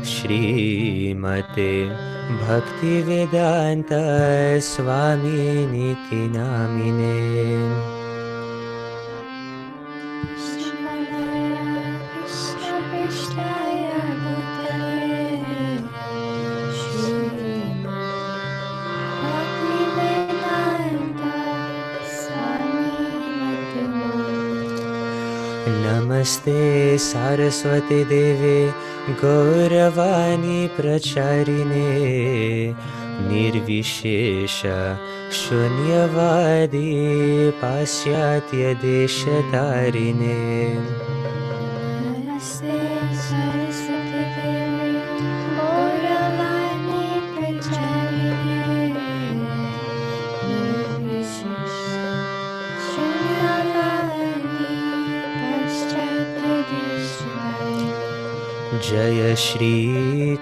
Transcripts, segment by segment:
श्रीमते भक्तिवेदान्त स्वामिनिति नामिने। नमस्ते सारस्वती देवे गौरवाणी प्रचारिणे निर्विशेष शून्यवादी पाश्चात्य देशतारिणे। नमस्ते सरस्वती देवे गौरवाणी प्रचारिणे निर्विशेष शून्यवादी पाश्चात्य देशतारिणे। जय श्री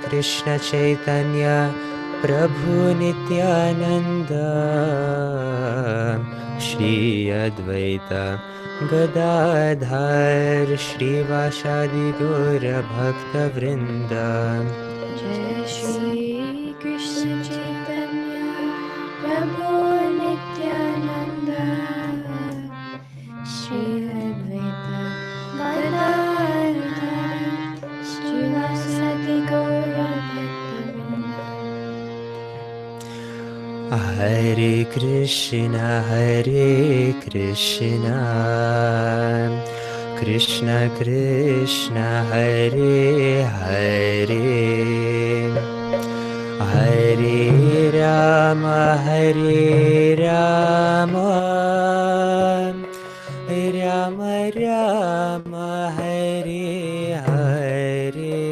कृष्ण चैतन्य प्रभु नित्यानंद श्री अद्वैत गदाधर श्रीवासादि गौर भक्तवृंद। जय श्री कृष्ण चैतन्य प्रभु नित्यानंद श्री अद्वैत गदाधर श्रीवासादि गौर भक्तवृंद। हरे Krishna Krishna Krishna Hare Hare Hare Ram Ram Ram Hare Hare.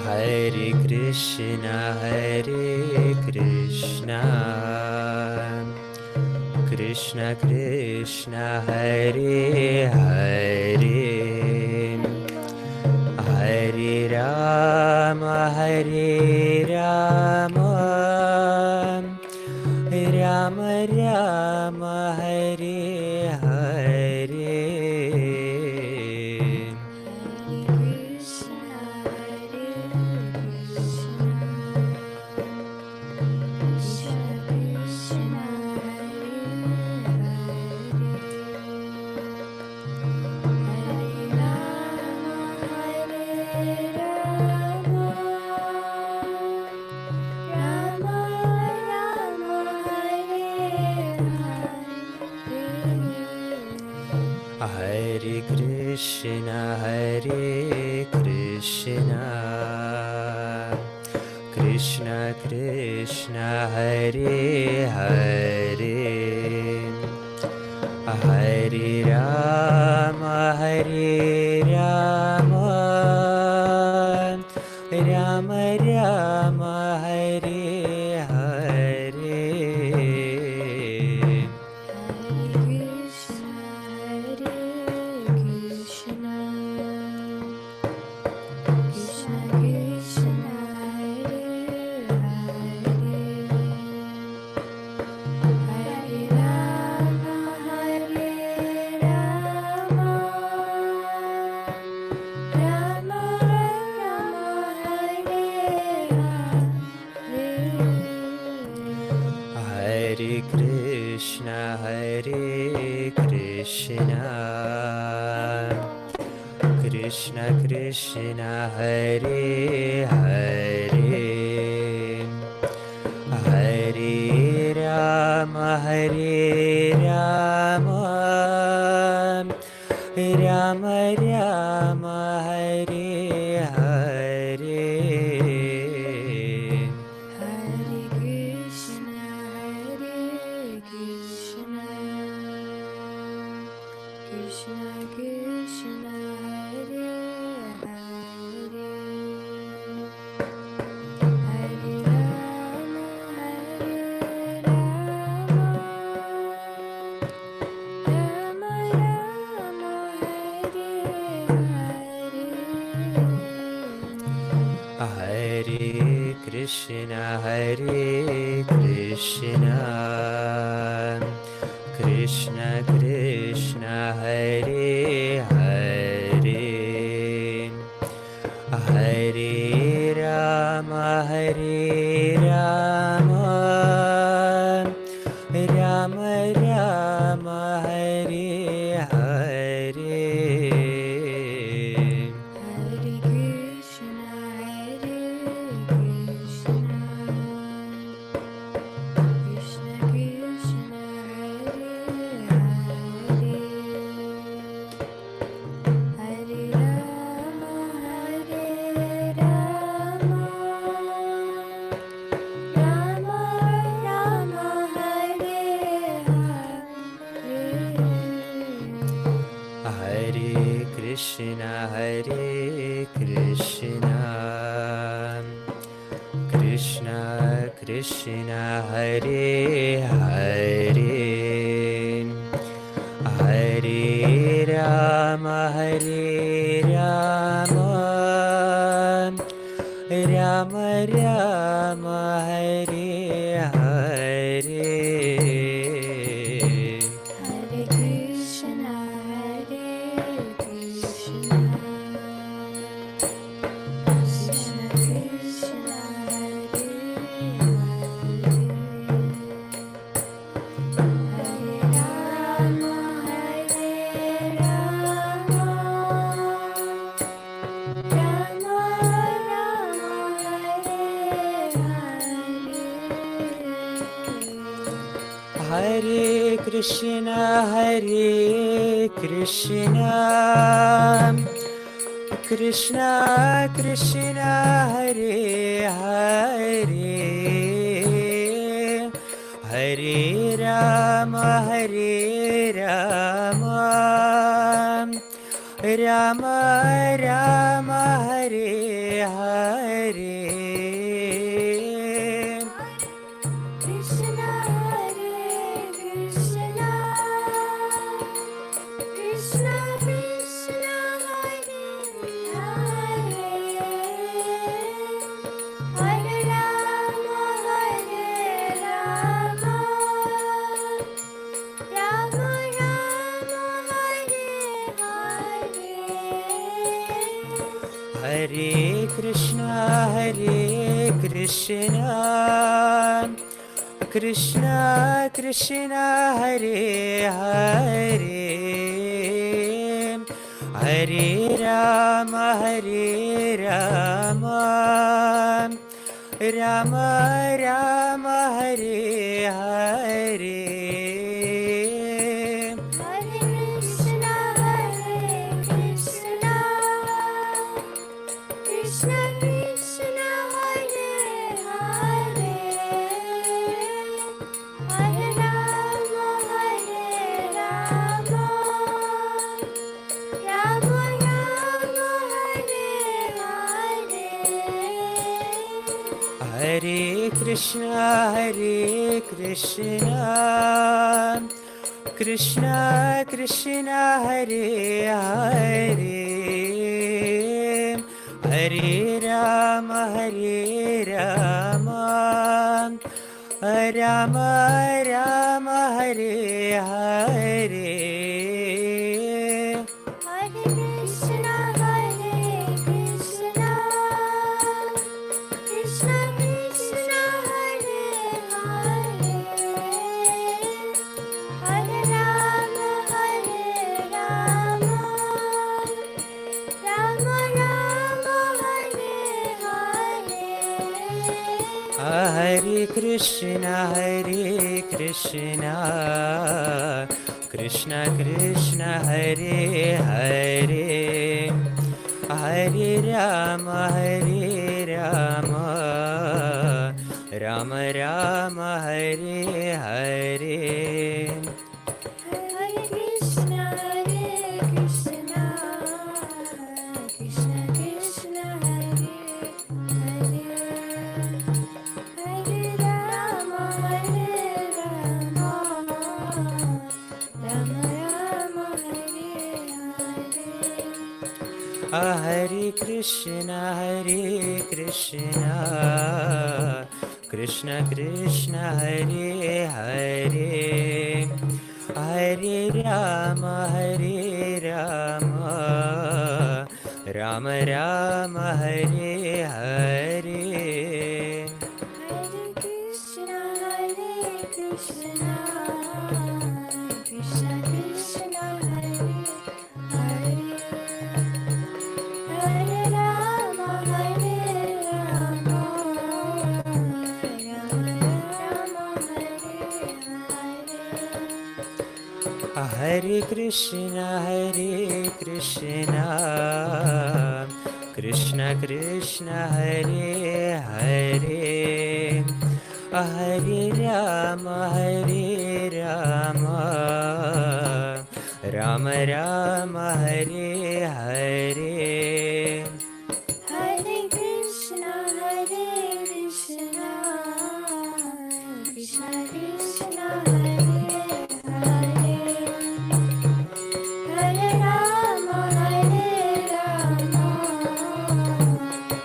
Hare Krishna Krishna Krishna Hare Hare Hare Rama Rama Rama Hare Hare. Hare Krishna Krishna Krishna Hare Hare Hare Rama Rama Rama Hare Hare. Krishna Krishna Hare Hare Hare Rama Rama Rama Hare Hare. Hare Krishna Krishna Krishna Hare Hare Hare Krishna, Hare Krishna, Krishna Krishna, Hare Hare, Hare Rama, Hare Rama, Rama Rama, Hare Hare. Krishna, Hare Krishna, Krishna Krishna, Hare Hare, Hare Rama, Hare Rama, Rama Rama, Hare Hare. Hare Krishna, Hare Krishna, Krishna Krishna, Hare Hare, Hare Rama, Hare Rama, Rama Rama, Hare Hare. Hare Krishna, Hare Krishna, Krishna Krishna, Hare Hare, Hare Rama, Hare Rama, Rama Rama, Hare Hare. Hare Krishna, Hare Krishna, Krishna Krishna, Hare Hare, Hare Rama, Hare Rama, Rama Rama, Hare Hare. Hare Krishna, Hare Krishna, Krishna Krishna, Hare Hare, Hare Rama, Hare Rama, Rama Rama, Hare Hare. Hare Krishna, Krishna Krishna, Hare Hare, Hare Rama, Rama Rama, Hare Hare. Hare Krishna, Krishna Krishna, Hare Hare, Hare Rama, Rama Rama, Hare Hare. Hare Krishna, Krishna Krishna, Hare Hare, Hare Rama, Rama Rama, Hare Hare. Hare Krishna, Krishna Krishna, Hare Hare, Hare Rama,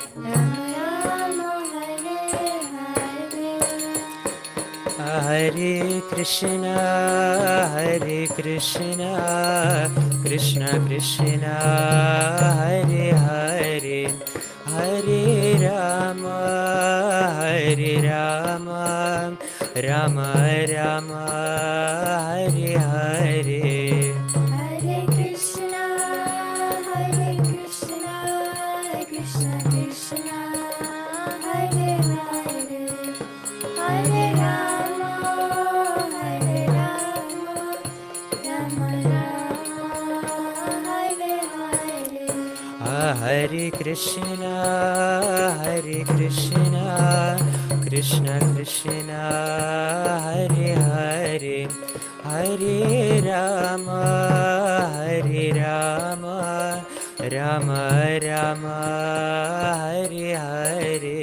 Rama Rama, Hare Hare. Hare Krishna, Krishna Krishna, Hare Hare, Hare Rama, Rama Rama, Hare Hare. Hare Krishna, Krishna Krishna, Hare Hare, Hare Rama, Rama Rama, Hare Hare. Hare Krishna, Krishna Krishna, Hare Hare, Hare Rama, Rama Rama, Hare Hare.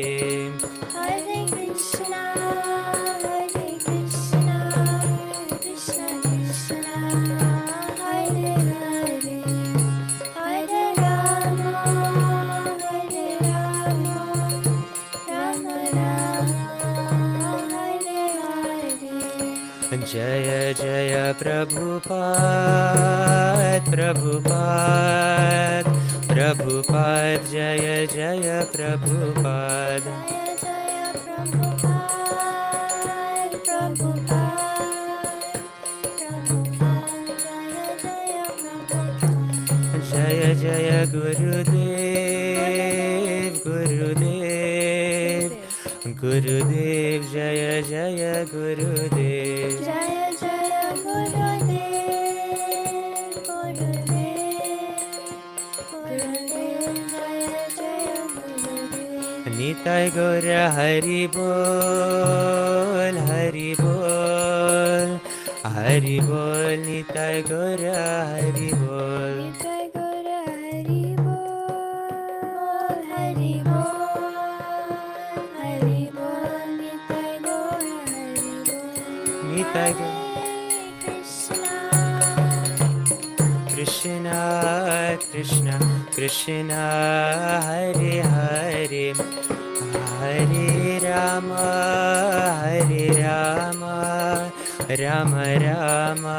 Jaya Jaya Prabhupada, Prabhupada, Prabhupada, Jaya Jaya Prabhupada. Jaya Jaya Prabhupada, Jaya Jaya Gurudev, Gurudev, Gurudev, Jaya Jaya Gurudev. Jaya Jaya Gurudev, Jaya Jaya Gurudev. Nitai Gaura Hari Bol, Hari Bol, Hari Bol, Nitai Gaura Hari Bol. Nitai Gaura Hari Bol, Hari Bol, Hari Bol, Nitai Gaura Hari Bol. Nitai Hare Krishna, Krishna, Krishna, Hare Hare, Hare Rama, Rama Rama,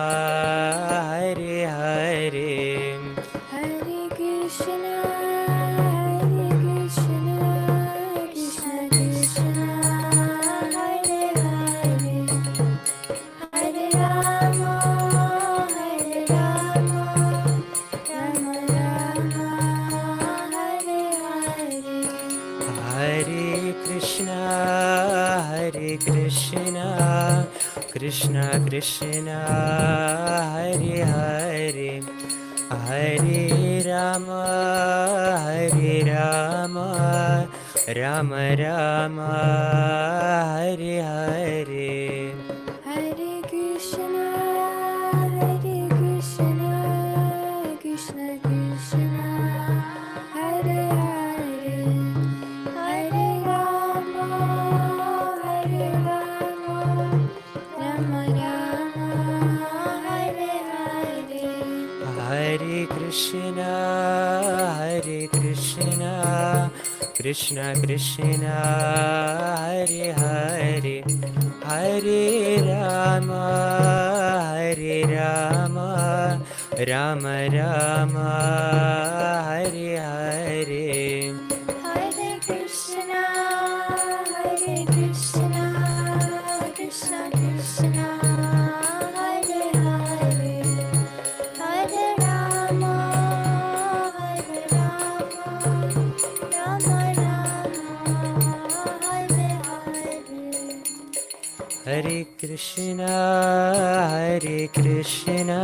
Hare Hare. Hare Krishna, Krishna Krishna, Hare Hare, Hare Rama, Rama Rama, Hare Hare. Hare Krishna, Krishna Krishna, Hare Hare, Hare Rama, Rama Rama, Hare Hare. Hare Krishna, Krishna Krishna, Hare Hare, Hare Rama, Rama Rama, Hare Hare. Hare Krishna, Krishna Krishna Hare Hare Hare Rama Hare Rama Rama Rama Hare Hare Hare Krishna, Krishna Krishna, Hare Hare, Hare Rama, Rama Rama, Hare Hare. Hare Krishna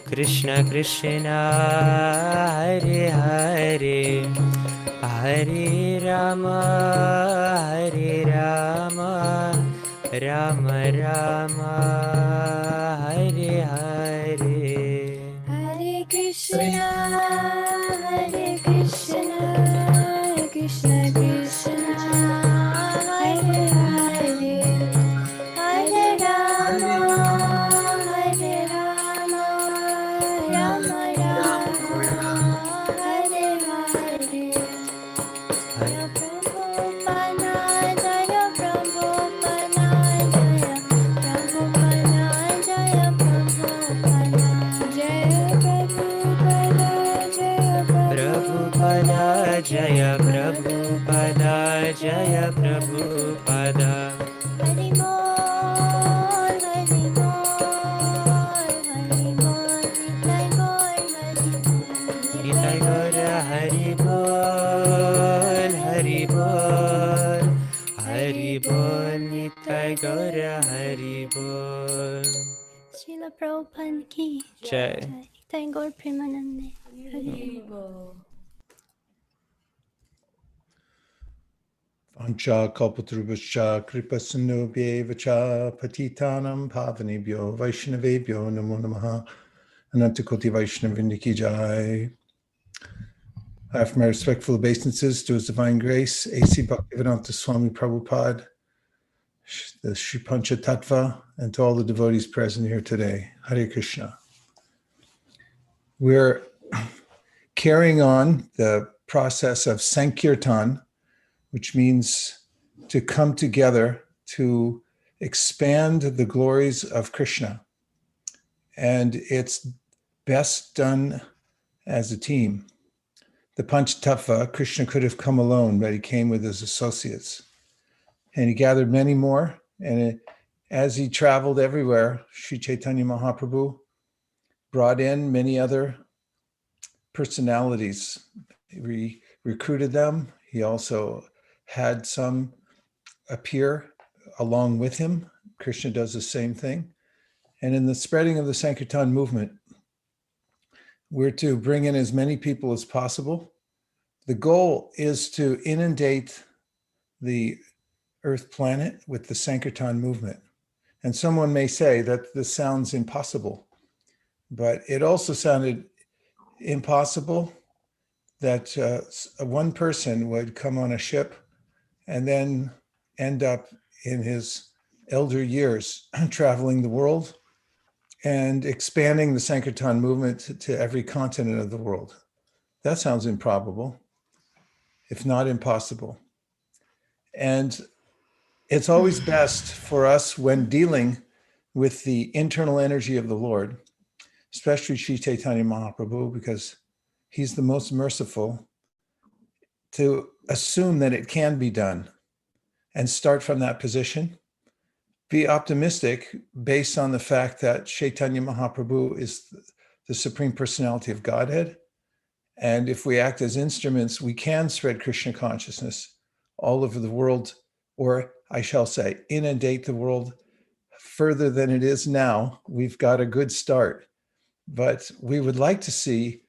Krishna Krishna Hare Hare Hare Rama Rama Rama Hare Hare Hare Krishna, Krishna Krishna, Hare Hare, Hare Rama, Rama Rama, Hare Hare. Jaya Prabhupada, Jaya Prabhupada, Jaya Prabhupada, Jaya Prabhupada, Jaya Prabhupada, Prabhupada Jaya Prabhupada Jaya Prabhupada Hari Bol, Hari Bol, Hari Bol, Nitai Gaur, Hari Bol, Nitai Gaura Hari Bol Nitai Gaura Hari Bol Srila Prabhupada ki Jai Nitai Gaur Premanande. Hari Vancha kalpatarubhascha kripasinubhye vacha patitanam pavanebhyo vaishnavebhyo namo namaha anantakoti vaishnavindiki jai. I offer my respectful obeisances to His Divine Grace, A.C. Bhaktivinod Swami Prabhupada, the Sri Pancha Tattva, and to all the devotees present here today. Hare Krishna. We're carrying on the process of Sankirtan, which means to come together to expand the glories of Krishna. And it's best done as a team. The Panchatattva, Krishna could have come alone, but he came with his associates. And he gathered many more. And as he traveled everywhere, Sri Chaitanya Mahaprabhu brought in many other personalities. He recruited them. He also had some appear along with him. Krishna does the same thing. And in the spreading of the Sankirtan movement, we're to bring in as many people as possible. The goal is to inundate the Earth planet with the Sankirtan movement. And someone may say that this sounds impossible, but it also sounded impossible that one person would come on a ship and then end up in his elder years traveling the world and expanding the Sankirtan movement to every continent of the world. That sounds improbable, if not impossible. And it's always best for us when dealing with the internal energy of the Lord, especially Sri Chaitanya Mahaprabhu, because he's the most merciful, to assume that it can be done and start from that position. Be optimistic based on the fact that Chaitanya Mahaprabhu is the Supreme Personality of Godhead. And if we act as instruments, we can spread Krishna consciousness all over the world, or I shall say, inundate the world further than it is now. We've got a good start, but we would like to see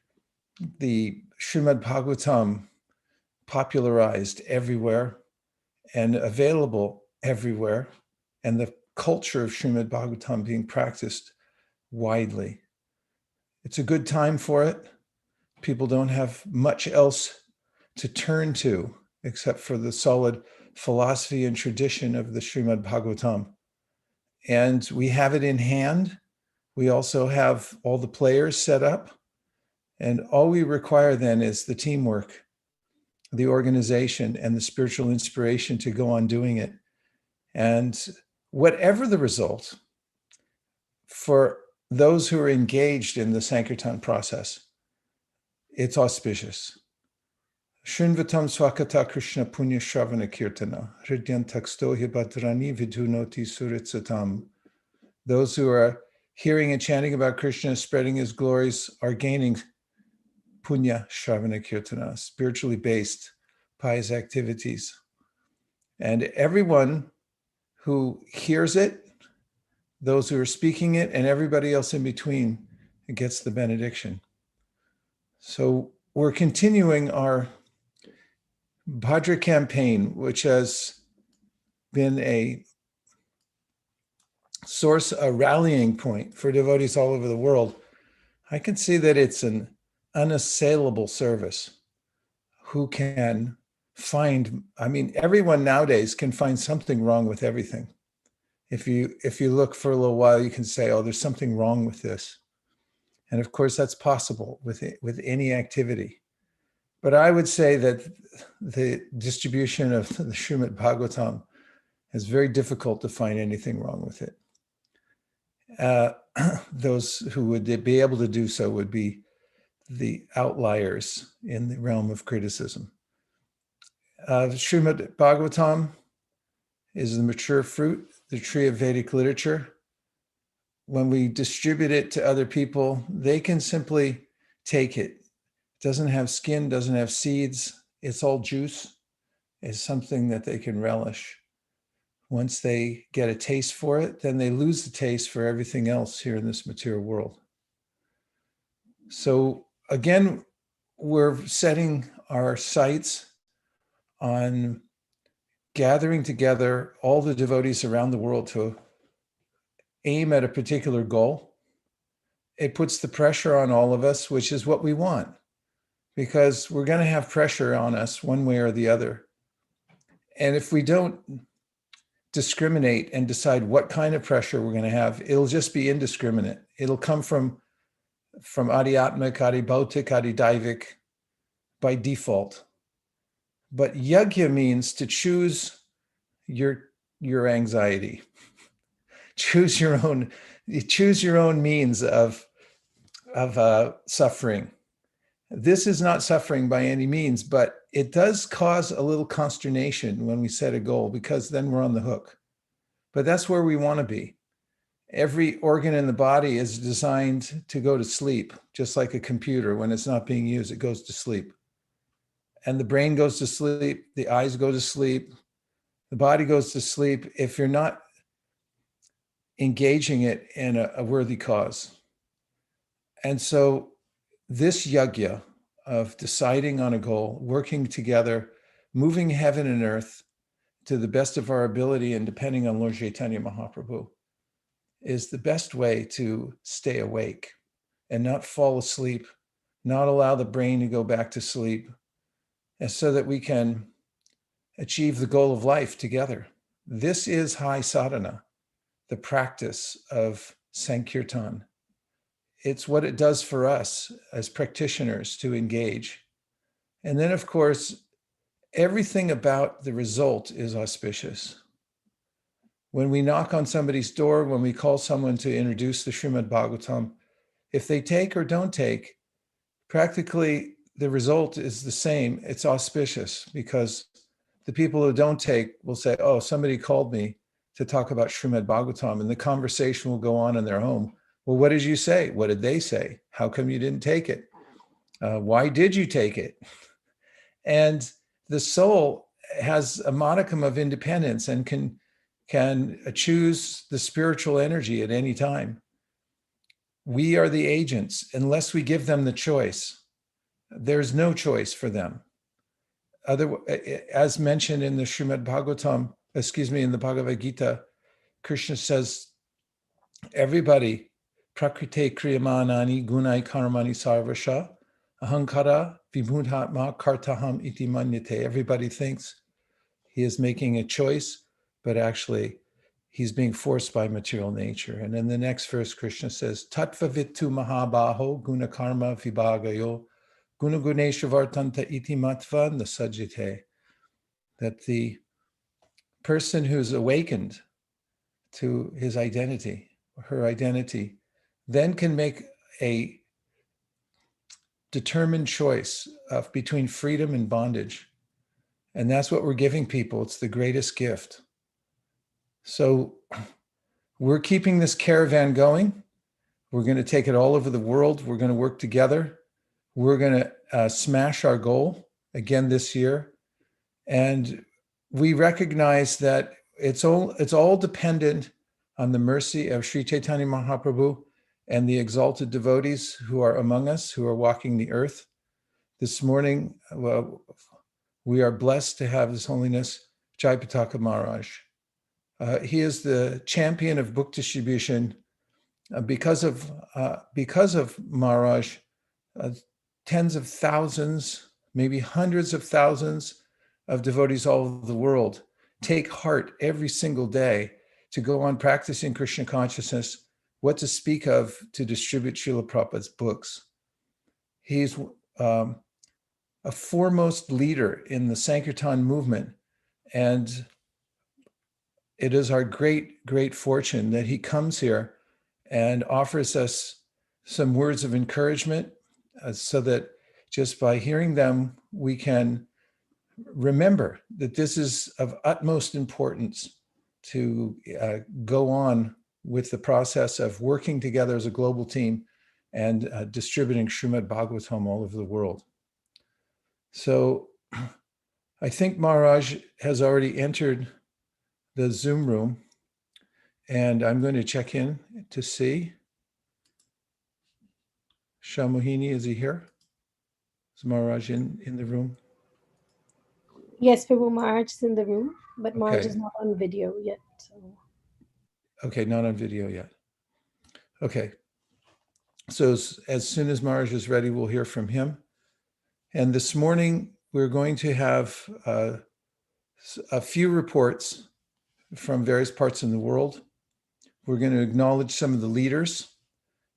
the Srimad Bhagavatam popularized everywhere and available everywhere, and the culture of Srimad Bhagavatam being practiced widely. It's a good time for it. People don't have much else to turn to except for the solid philosophy and tradition of the Srimad Bhagavatam. And we have it in hand. We also have all the players set up. And all we require then is the teamwork. the organization and the spiritual inspiration to go on doing it. And whatever the result, for those who are engaged in the Sankirtan process, it's auspicious. Shrinvatam swakata Krishna punya shravana kirtana, hridyan takstohi bhadrani vidunoti suritsatam. Those who are hearing and chanting about Krishna, spreading his glories, are gaining punya shravana kirtana, spiritually based pious activities. And everyone who hears it, those who are speaking it, and everybody else in between gets the benediction. So we're continuing our Bhadra campaign, which has been a source, a rallying point for devotees all over the world. I can see that it's an unassailable service. Who can find, I mean, everyone nowadays can find something wrong with everything. If you look for a little while, you can say, oh, there's something wrong with this. And of course, that's possible with any activity. But I would say that the distribution of the Srimad Bhagavatam is very difficult to find anything wrong with it. Those who would be able to do so would be the outliers in the realm of criticism. Srimad Bhagavatam is the mature fruit, the tree of Vedic literature. When we distribute it to other people, they can simply take it. It doesn't have skin, doesn't have seeds. It's all juice. It's something that they can relish. Once they get a taste for it, then they lose the taste for everything else here in this material world. So again, we're setting our sights on gathering together all the devotees around the world to aim at a particular goal. It puts the pressure on all of us, which is what we want, because we're going to have pressure on us one way or the other. And if we don't discriminate and decide what kind of pressure we're going to have, it'll just be indiscriminate. It'll come from adhyatmic, adhibautic, adhidaivik by default. But yajna means to choose your anxiety. Choose your own means of suffering. This is not suffering by any means, but it does cause a little consternation when we set a goal, because then we're on the hook. But that's where we want to be. Every organ in the body is designed to go to sleep, just like a computer. When it's not being used, it goes to sleep. And the brain goes to sleep, the eyes go to sleep, the body goes to sleep if you're not engaging it in a worthy cause. And so this yajna of deciding on a goal, working together, moving heaven and earth to the best of our ability and depending on Lord Chaitanya Mahaprabhu, is the best way to stay awake and not fall asleep, not allow the brain to go back to sleep, and so that we can achieve the goal of life together. This is high sadhana, the practice of Sankirtan. It's what it does for us as practitioners to engage. And then, of course, everything about the result is auspicious. When we knock on somebody's door, when we call someone to introduce the Srimad Bhagavatam, if they take or don't take, practically the result is the same. It's auspicious, because the people who don't take will say, oh, somebody called me to talk about Srimad Bhagavatam, and the conversation will go on in their home. Well, what did you say? What did they say? How come you didn't take it? Why did you take it? And the soul has a modicum of independence and can choose the spiritual energy at any time. We are the agents. Unless we give them the choice, there's no choice for them. As mentioned in the Srimad Bhagavatam, in the Bhagavad Gita, Krishna says, everybody, prakrite kriyamanani gunai karmani sarvasha, ahankara vibhudhatma kartaham iti manyate. Everybody thinks he is making a choice, but actually he's being forced by material nature. And in the next verse, Krishna says, tattva vittu mahabaho guna karma vibhagayo Gunagunesha vartanta iti matva nasajite. That the person who's awakened to his identity, her identity, then can make a determined choice of between freedom and bondage. And that's what we're giving people. It's the greatest gift. So we're keeping this caravan going. We're going to take it all over the world. We're going to work together. We're going to smash our goal again this year. And we recognize that it's all dependent on the mercy of Sri Chaitanya Mahaprabhu and the exalted devotees who are among us, who are walking the earth. This morning, we are blessed to have His Holiness Jayapataka Maharaj. He is the champion of book distribution. Because of Maharaj, tens of thousands, maybe hundreds of thousands of devotees all over the world take heart every single day to go on practicing Krishna consciousness, what to speak of to distribute Srila Prabhupada's books. He's a foremost leader in the Sankirtan movement, and it is our great, great fortune that he comes here and offers us some words of encouragement so that just by hearing them, we can remember that this is of utmost importance to go on with the process of working together as a global team and distributing Srimad Bhagavatam all over the world. So I think Maharaj has already entered the Zoom room, and I'm going to check in to see. Shamohini, is he here? Is Maharaj in the room? Yes, Prabhu, Maharaj is in the room, but Maharaj Okay. is not on video yet. So. Okay, not on video yet. Okay. So as soon as Maharaj is ready, we'll hear from him. And this morning, we're going to have a few reports from various parts in the world. We're going to acknowledge some of the leaders.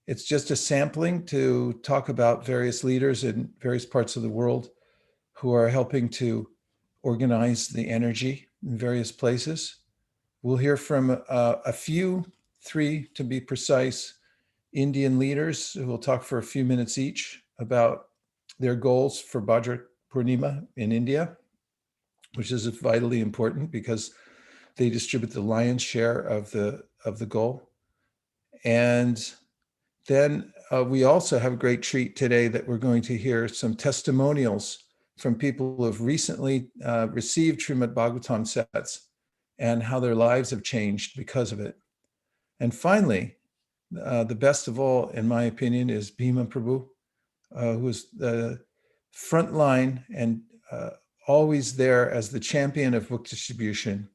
It's just a sampling to talk about various leaders in various parts of the world who are helping to organize the energy in various places. We'll hear from a few, 3 to be precise, Indian leaders who will talk for a few minutes each about their goals for Bhadra Purnima in India, which is vitally important because they distribute the lion's share of the goal. And then we also have a great treat today that we're going to hear some testimonials from people who have recently received Srimad Bhagavatam sets and how their lives have changed because of it. And finally, the best of all, in my opinion, is Bhima Prabhu, who is the front line and always there as the champion of book distribution.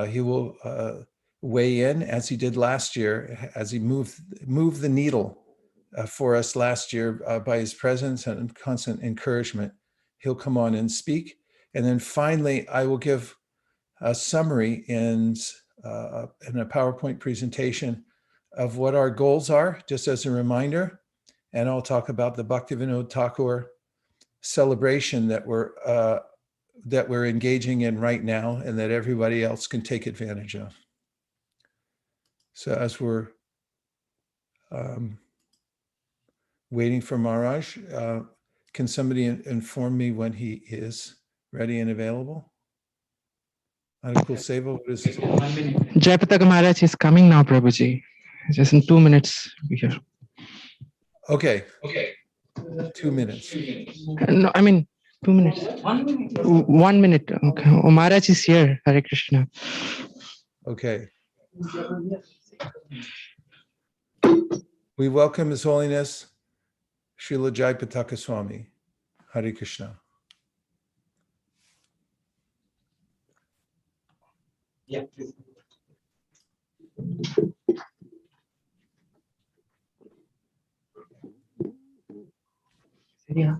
He will weigh in as he did last year, as he moved the needle for us last year by his presence and constant encouragement. He'll come on and speak. And then finally, I will give a summary in a PowerPoint presentation of what our goals are, just as a reminder. And I'll talk about the Bhaktivinod Thakur celebration that we're engaging in right now and that everybody else can take advantage of. So as we're waiting for Maharaj, can somebody inform me when he is ready and available? Adikul Seva, what is it? Jayapataka Maharaj is coming now, Prabhuji. Just in 2 minutes, we hear. Okay. 2 minutes. No, I mean 2 minutes. 1 minute. Okay. Oh, Maharaj is here. Hare Krishna. Okay. We welcome His Holiness Srila Jayapataka Swami. Hare Krishna. Yeah, please. Yeah.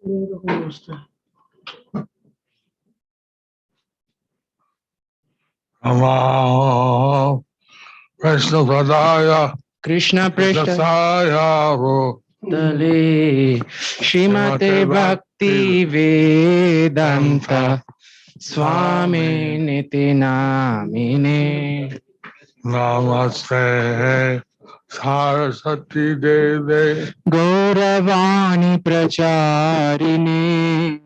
Namo Krishna Padaya Krishna Prishta Dasaya Tale Srimate Bhakti Vedanta Swami Niti Namine Namaste Saraswati Devi Gauravani Pracharine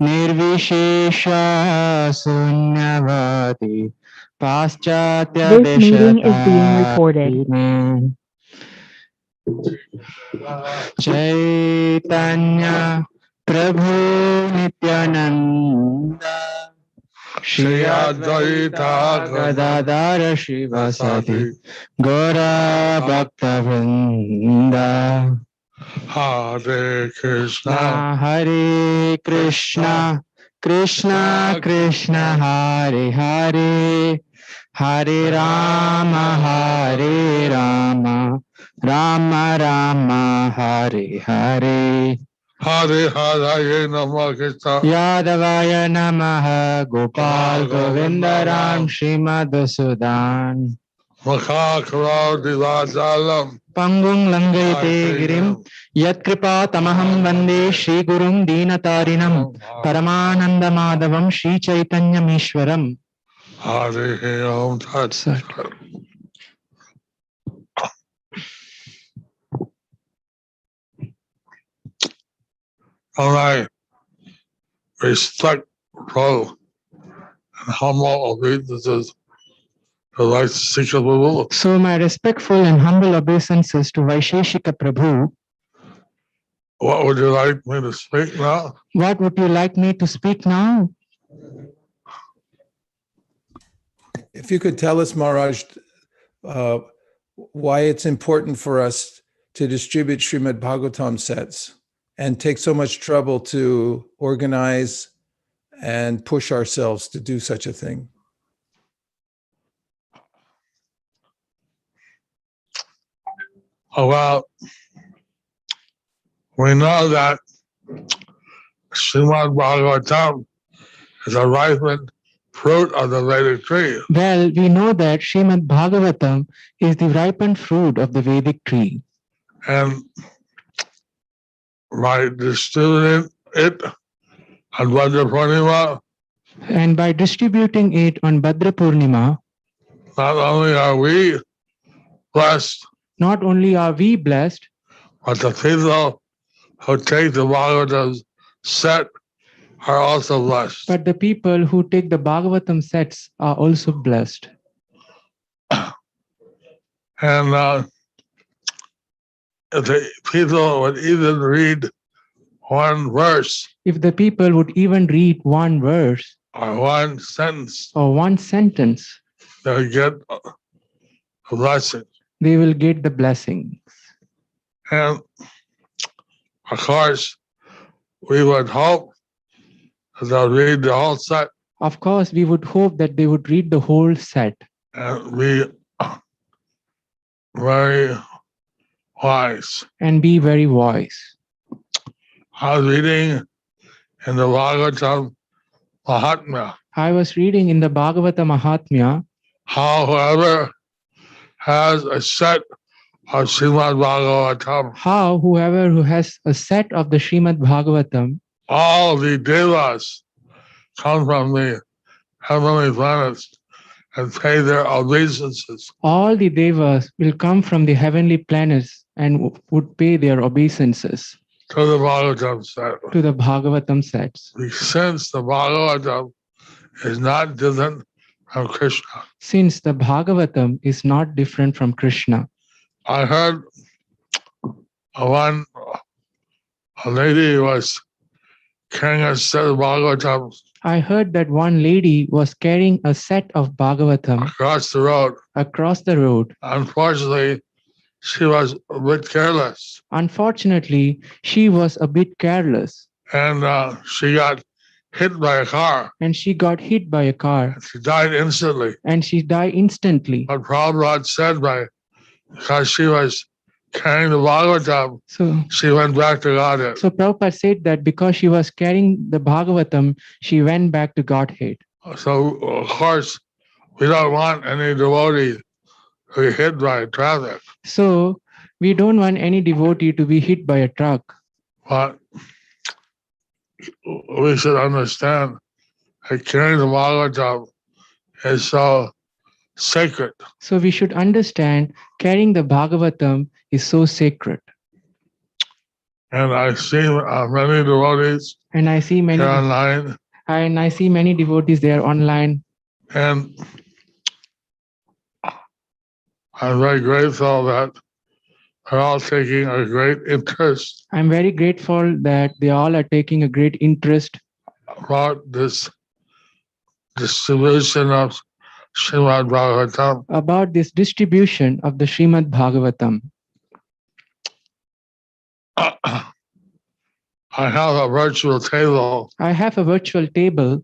Nirvishesha Sunyavati Paschatya This meeting is being recorded. Deshatarine Chaitanya Prabhu Nityananda Shri Advaita Gadadara Shivasati Gaura Bhakta Vrinda Hare Krishna Hare Krishna Krishna Krishna Hare Hare Hare Rama Rama Rama Hare Hare Hare Hare Nama Krishna Yadavaya Namaha Gopal Govinda Ram Srimad Sudan Makha Karau Divajalam Pangung Langayate Girim Yat Kripa Tamaham Vande Shri Gurum Dinatarinam Paramananda Madhavam Shri Chaitanya Mishwaram. Hare Om Tat Sat. All right. Respectful and humble obeisances to the Vice Secret Prabhu. So my respectful and humble obeisances to Vaisheshika Prabhu. What would you like me to speak now? What would you like me to speak now? If you could tell us, Maharaj, why it's important for us to distribute Srimad Bhagavatam sets and take so much trouble to organize and push ourselves to do such a thing. Oh, well, we know that Srimad Bhagavatam is a ripened fruit of the Vedic tree. Well, we know that Srimad Bhagavatam is the ripened fruit of the Vedic tree. And by distributing it on Bhadra Purnima, And by distributing it on Bhadra Purnima, not only are we blessed, not only are we blessed, but the people who take the Bhagavatam set are also blessed. but the people who take the Bhagavatam sets are also blessed. And if the people would even read one verse If the people would even read one verse or one sentence, or one sentence, they would get a blessing. they will get the blessing. And of course, we would hope that they'll read the whole set Of course, we would hope that they would read the whole set and be very wise. and be very wise. I was reading in the Bhagavatam Mahatmya I was reading in the Bhagavata Mahatmya how whoever has a set of Srimad Bhagavatam, how whoever who has a set of the Srimad Bhagavatam, all the devas come from the heavenly planets and pay their obeisances all the devas will come from the heavenly planets and would pay their obeisances to the Bhagavatam set. to the Bhagavatam sets. Since the Bhagavatam is not different from Krishna. Since the Bhagavatam is not different from Krishna, I heard a lady was carrying a set of Bhagavatam I heard that one lady was carrying a set of Bhagavatam across the road. across the road. Unfortunately, she was a bit careless Unfortunately, she was a bit careless and she got hit by a car. and she got hit by a car She died instantly. and she died instantly. But Prabhupada said because she was carrying the Bhagavatam, So, she went back to Godhead. so Prabhupada said that because she was carrying the Bhagavatam, she went back to Godhead. So, of course, we don't want any devotee to be hit by traffic, So we don't want any devotee to be hit by a truck. but we should understand that carrying the Bhagavatam is so sacred. So we should understand carrying the Bhagavatam is so sacred. And I've seen many devotees And I see many here online, and I see many devotees there online. and I'm very grateful that they're all taking a great interest I'm very grateful that they all are taking a great interest about this distribution of Srimad Bhagavatam. about this distribution of the Srimad Bhagavatam. I have a virtual table, I have a virtual table,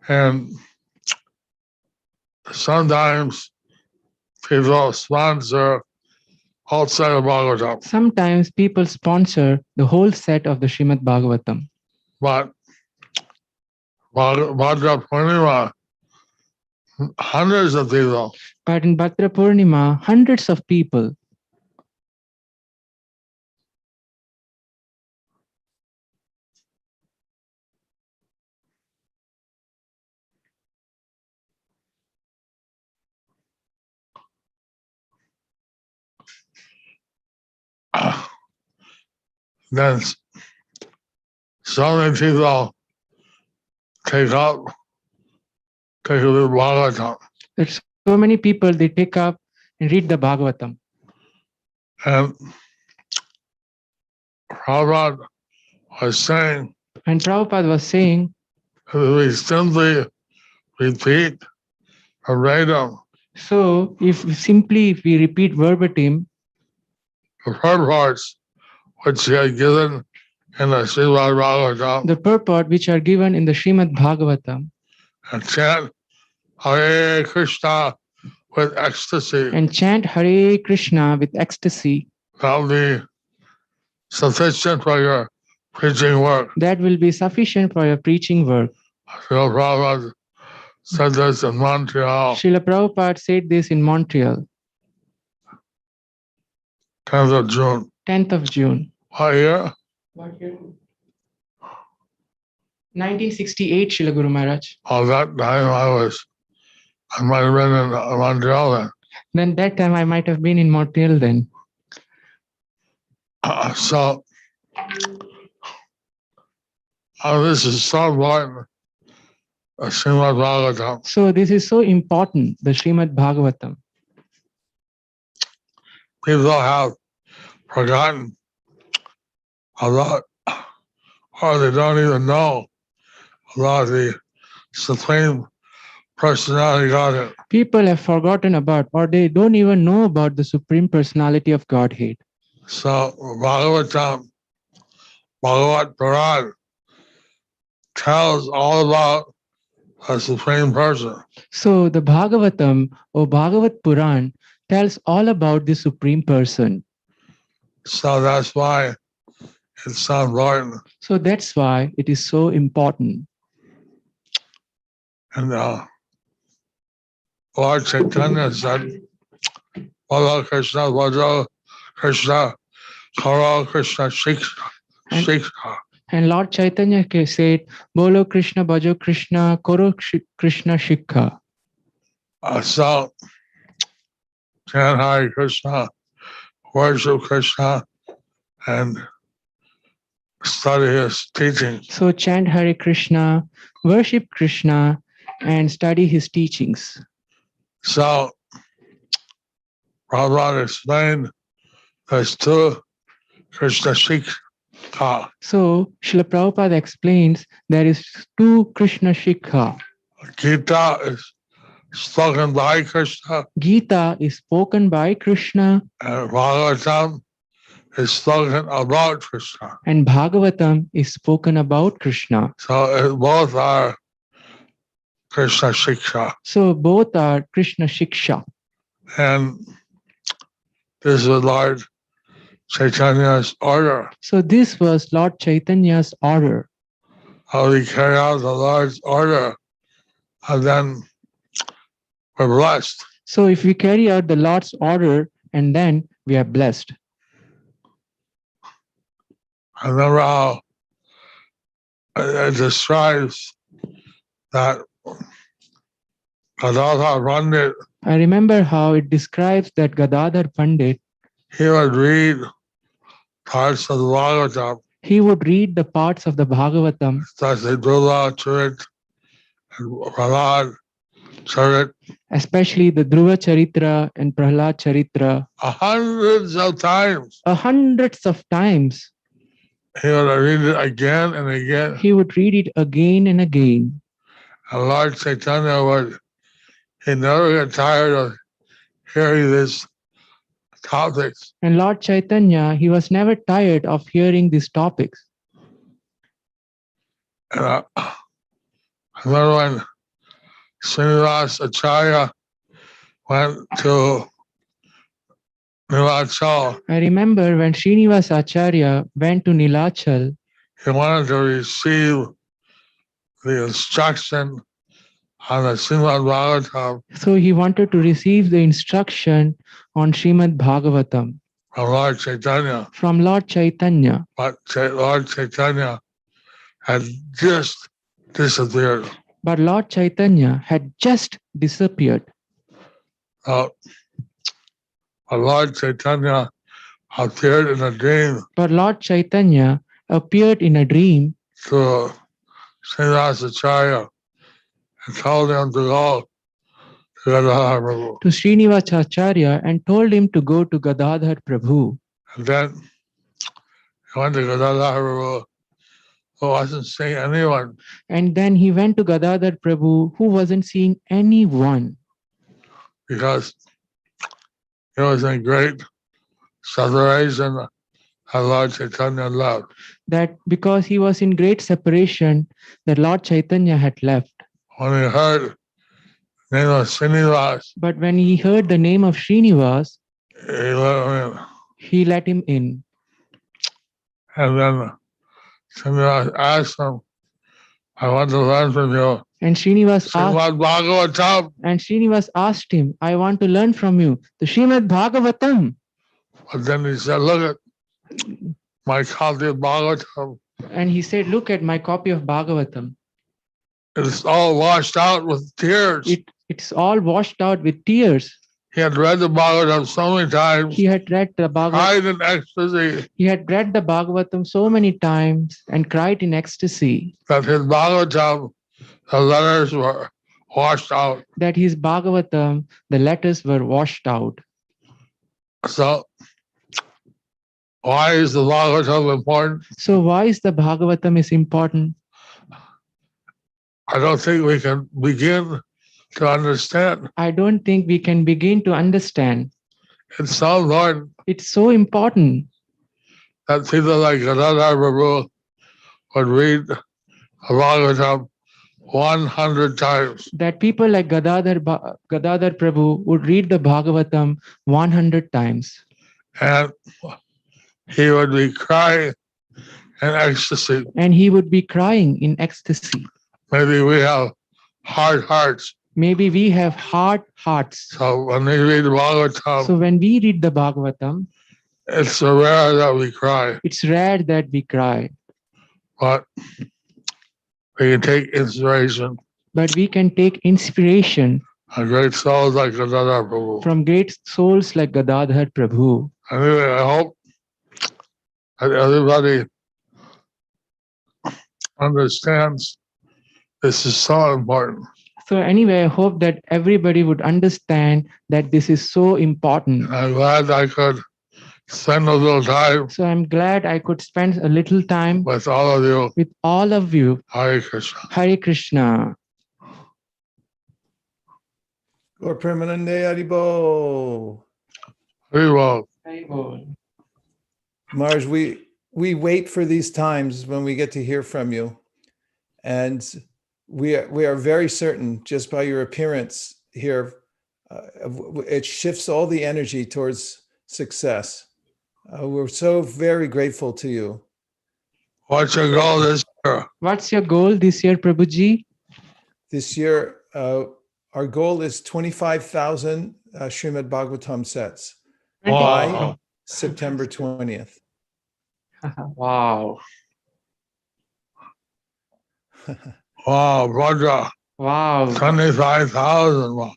and sometimes people sponsor whole set of Bhagavatam, sometimes people sponsor the whole set of the Srimad Bhagavatam. but Bhadra Purnima, hundreds of people. But in Bhadra Purnima, hundreds of people. Then so many people take the Bhagavatam, There's so many people, they take up and read the Bhagavatam. and Prabhupada was saying And Prabhupada was saying, that we simply repeat verbatim so if we repeat verbatim the purports which he had given in the Srimad Bhagavatam, the purport which are given in the Srimad Bhagavatam, and chant Hare Krishna with ecstasy, and chant Hare Krishna with ecstasy, that will be sufficient for your preaching work. that will be sufficient for your preaching work. Srila Prabhupada said this in Montreal, Srila Prabhupada said this in Montreal, 10th of June. 10th of June. What year? 1968, Srila Guru Maharaj. All that time I might have been in Montreal then. Then that time I might have been in Montreal then. So, this is so important, Srimad Bhagavatam. So this is so important, the Srimad Bhagavatam. People have forgotten a lot, or they don't even know about the Supreme Personality of Godhead. People have forgotten about, or they don't even know about the Supreme Personality of Godhead. So Bhagavatam, Bhagavat Puran tells all about the Supreme Person. So the Bhagavatam or Bhagavat Puran tells all about the Supreme Person. So that's why it's so important. So that's why it is so important. And Lord Chaitanya said, Bhalo Krishna, Bhalo Krishna, Karo Krishna, Shiksha. And Lord Chaitanya said, Bolo Krishna, Bhajo Krishna, Koro Krishna Shikha. So, chant Hare Krishna, worship Krishna, and study his teachings. So chant Hare Krishna, worship Krishna, and study his teachings. So, Prabhupada explained there's two Krishna Shikha. So Srila Prabhupada explains there is two Krishna Shikha. Gita is spoken by Krishna, Gita is spoken by Krishna, and Bhagavatam is spoken about Krishna. and Bhagavatam is spoken about Krishna. So both are Krishna Shiksha. So both are Krishna Shiksha. And this is Lord Chaitanya's order. So this was Lord Chaitanya's order. How we carry out the Lord's order, and then we're blessed. So if we carry out the Lord's order, and then we are blessed. I remember how it describes that Gadadhar Pandit, I remember how it describes that Gadadhar Pandit, he would read parts of the Bhagavatam, he would read the parts of the Bhagavatam, such as Dhruva Charit and Prahlad Charit, especially the Dhruva Charitra and Prahlad Charitra, hundreds of times. hundreds of times. He would read it again and again. He would read it again and again. And Lord Chaitanya would, he never got tired of hearing these topics. And Lord Chaitanya, he was never tired of hearing these topics. And I remember when Srinivas Acharya went to Nilachal, I remember when Srinivas Acharya went to Nilachal, he wanted to receive the instruction on the Srimad Bhagavatam so he wanted to receive the instruction on Srimad Bhagavatam from Lord Chaitanya. from Lord Chaitanya. But Lord Chaitanya had just disappeared. But Lord Chaitanya had just disappeared. But Lord Chaitanya appeared in a dream But Lord Chaitanya appeared in a dream to Srinivas Acharya and told him to go to Gadadhar Prabhu. to Srinivas Acharya and told him to go to Gadadhar Prabhu. And then he went to Gadadhar Prabhu, who wasn't seeing anyone. And then he went to Gadadhar Prabhu, who wasn't seeing anyone, Because he was in great separation and Lord Chaitanya left. that because he was in great separation, that Lord Chaitanya had left. When he heard the name of Srinivas, But when he heard the name of Srinivas, he let him in. he let him in. And then Srinivas asked him, I want to learn from you. And Srinivas asked, Srimad Bhagavatam. and Srinivas asked him, I want to learn from you the Srimad Bhagavatam. But then he said, look at my copy of Bhagavatam. And he said, look at my copy of Bhagavatam. It's all washed out with tears. It's all washed out with tears. He had read the Bhagavatam so many times, He had read the Bhagavatam. cried in ecstasy He had read the Bhagavatam so many times and cried in ecstasy that his Bhagavatam, the letters were washed out. that his Bhagavatam, the letters were washed out. So, why is the Bhagavatam important? So why is the Bhagavatam is important? I don't think we can begin to understand. I don't think we can begin to understand. It's so important It's so important that people like Gadadhar Prabhu would read the Bhagavatam 100 times. that people like Gadadhar Prabhu would read the Bhagavatam 100 times. And he would be crying in ecstasy. And he would be crying in ecstasy. Maybe we have hard hearts. Maybe we have hard hearts. So when we read the Bhagavatam, So when we read the Bhagavatam, it's rare that we cry. it's rare that we cry. But we can take inspiration But we can take inspiration from great souls like Gadadhar Prabhu. from great souls like Gadadhar Prabhu. Anyway, I hope that everybody understands this is so important. So anyway, I hope that everybody would understand that this is so important. I'm glad I could spend a little time So I'm glad I could spend a little time with all of you. with all of you. Hare Krishna. Hare Krishna. Gaur Premanande Haribo. Very well. Marj, we wait for these times when we get to hear from you. And we are very certain, just by your appearance here, it shifts all the energy towards success. We're so very grateful to you. What's your goal this year? What's your goal this year, Prabhuji? This year, our goal is 25,000 Srimad Bhagavatam sets by Wow. September 20th. Wow. Wow, Bhadra. Wow. 25,000. Wow.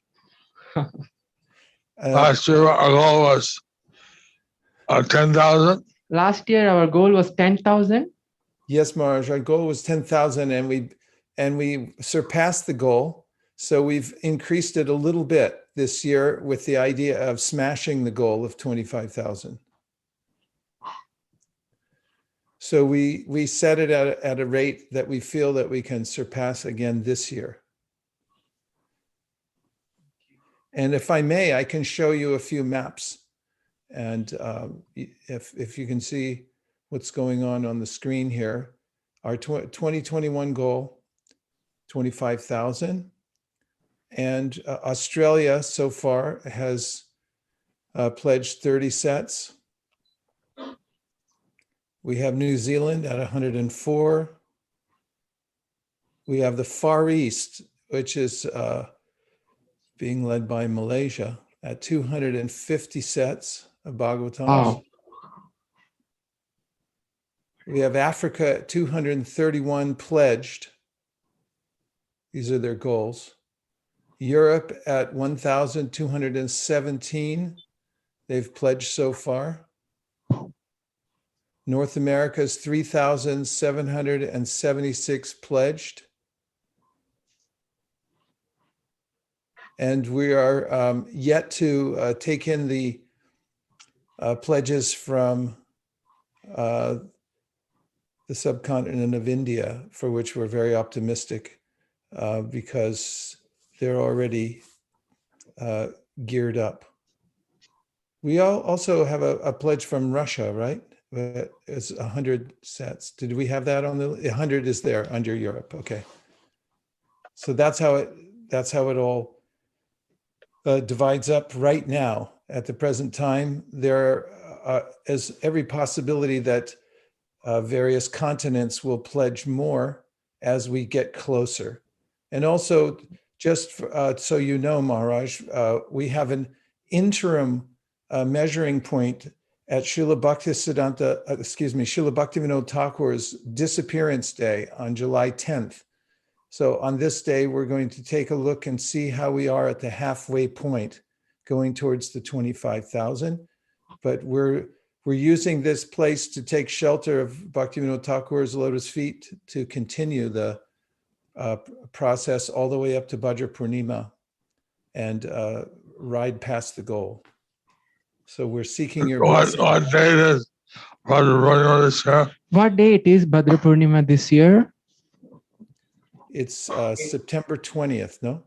Last year our goal was 10,000. Last year our goal was 10,000. Yes, Maharaj, our goal was 10,000 and we surpassed the goal. So we've increased it a little bit this year with the idea of smashing the goal of 25,000. So we set it at a rate that we feel that we can surpass again this year. And if I may, I can show you a few maps. And if you can see what's going on the screen here, our 2021 goal, 25,000. And Australia so far has pledged 30 sets. We have New Zealand at 104. We have the Far East, which is being led by Malaysia at 250 sets of Bhagavatams. Wow. We have Africa at 231 pledged. These are their goals. Europe at 1,217. They've pledged so far. North America is 3,776 pledged. And we are yet to take in the pledges from the subcontinent of India, for which we're very optimistic because they're already geared up. We also have a pledge from Russia, right? It's 100 sets. Did we have that on the 100 is there under Europe? Okay. So that's how it all divides up right now. At the present time, there is every possibility that various continents will pledge more as we get closer. And also, just so you know, Maharaj, we have an interim measuring point at Srila Bhaktivinod Thakur's disappearance day on July 10th. So on this day, we're going to take a look and see how we are at the halfway point going towards the 25,000. But we're using this place to take shelter of Bhaktivinod Thakur's lotus feet to continue the process all the way up to Bhadra Purnima and ride past the goal. So we're seeking your blessing. What date is Bhadra Purnima this year? What date is Bhadra Purnima this year? It's September 20th, no?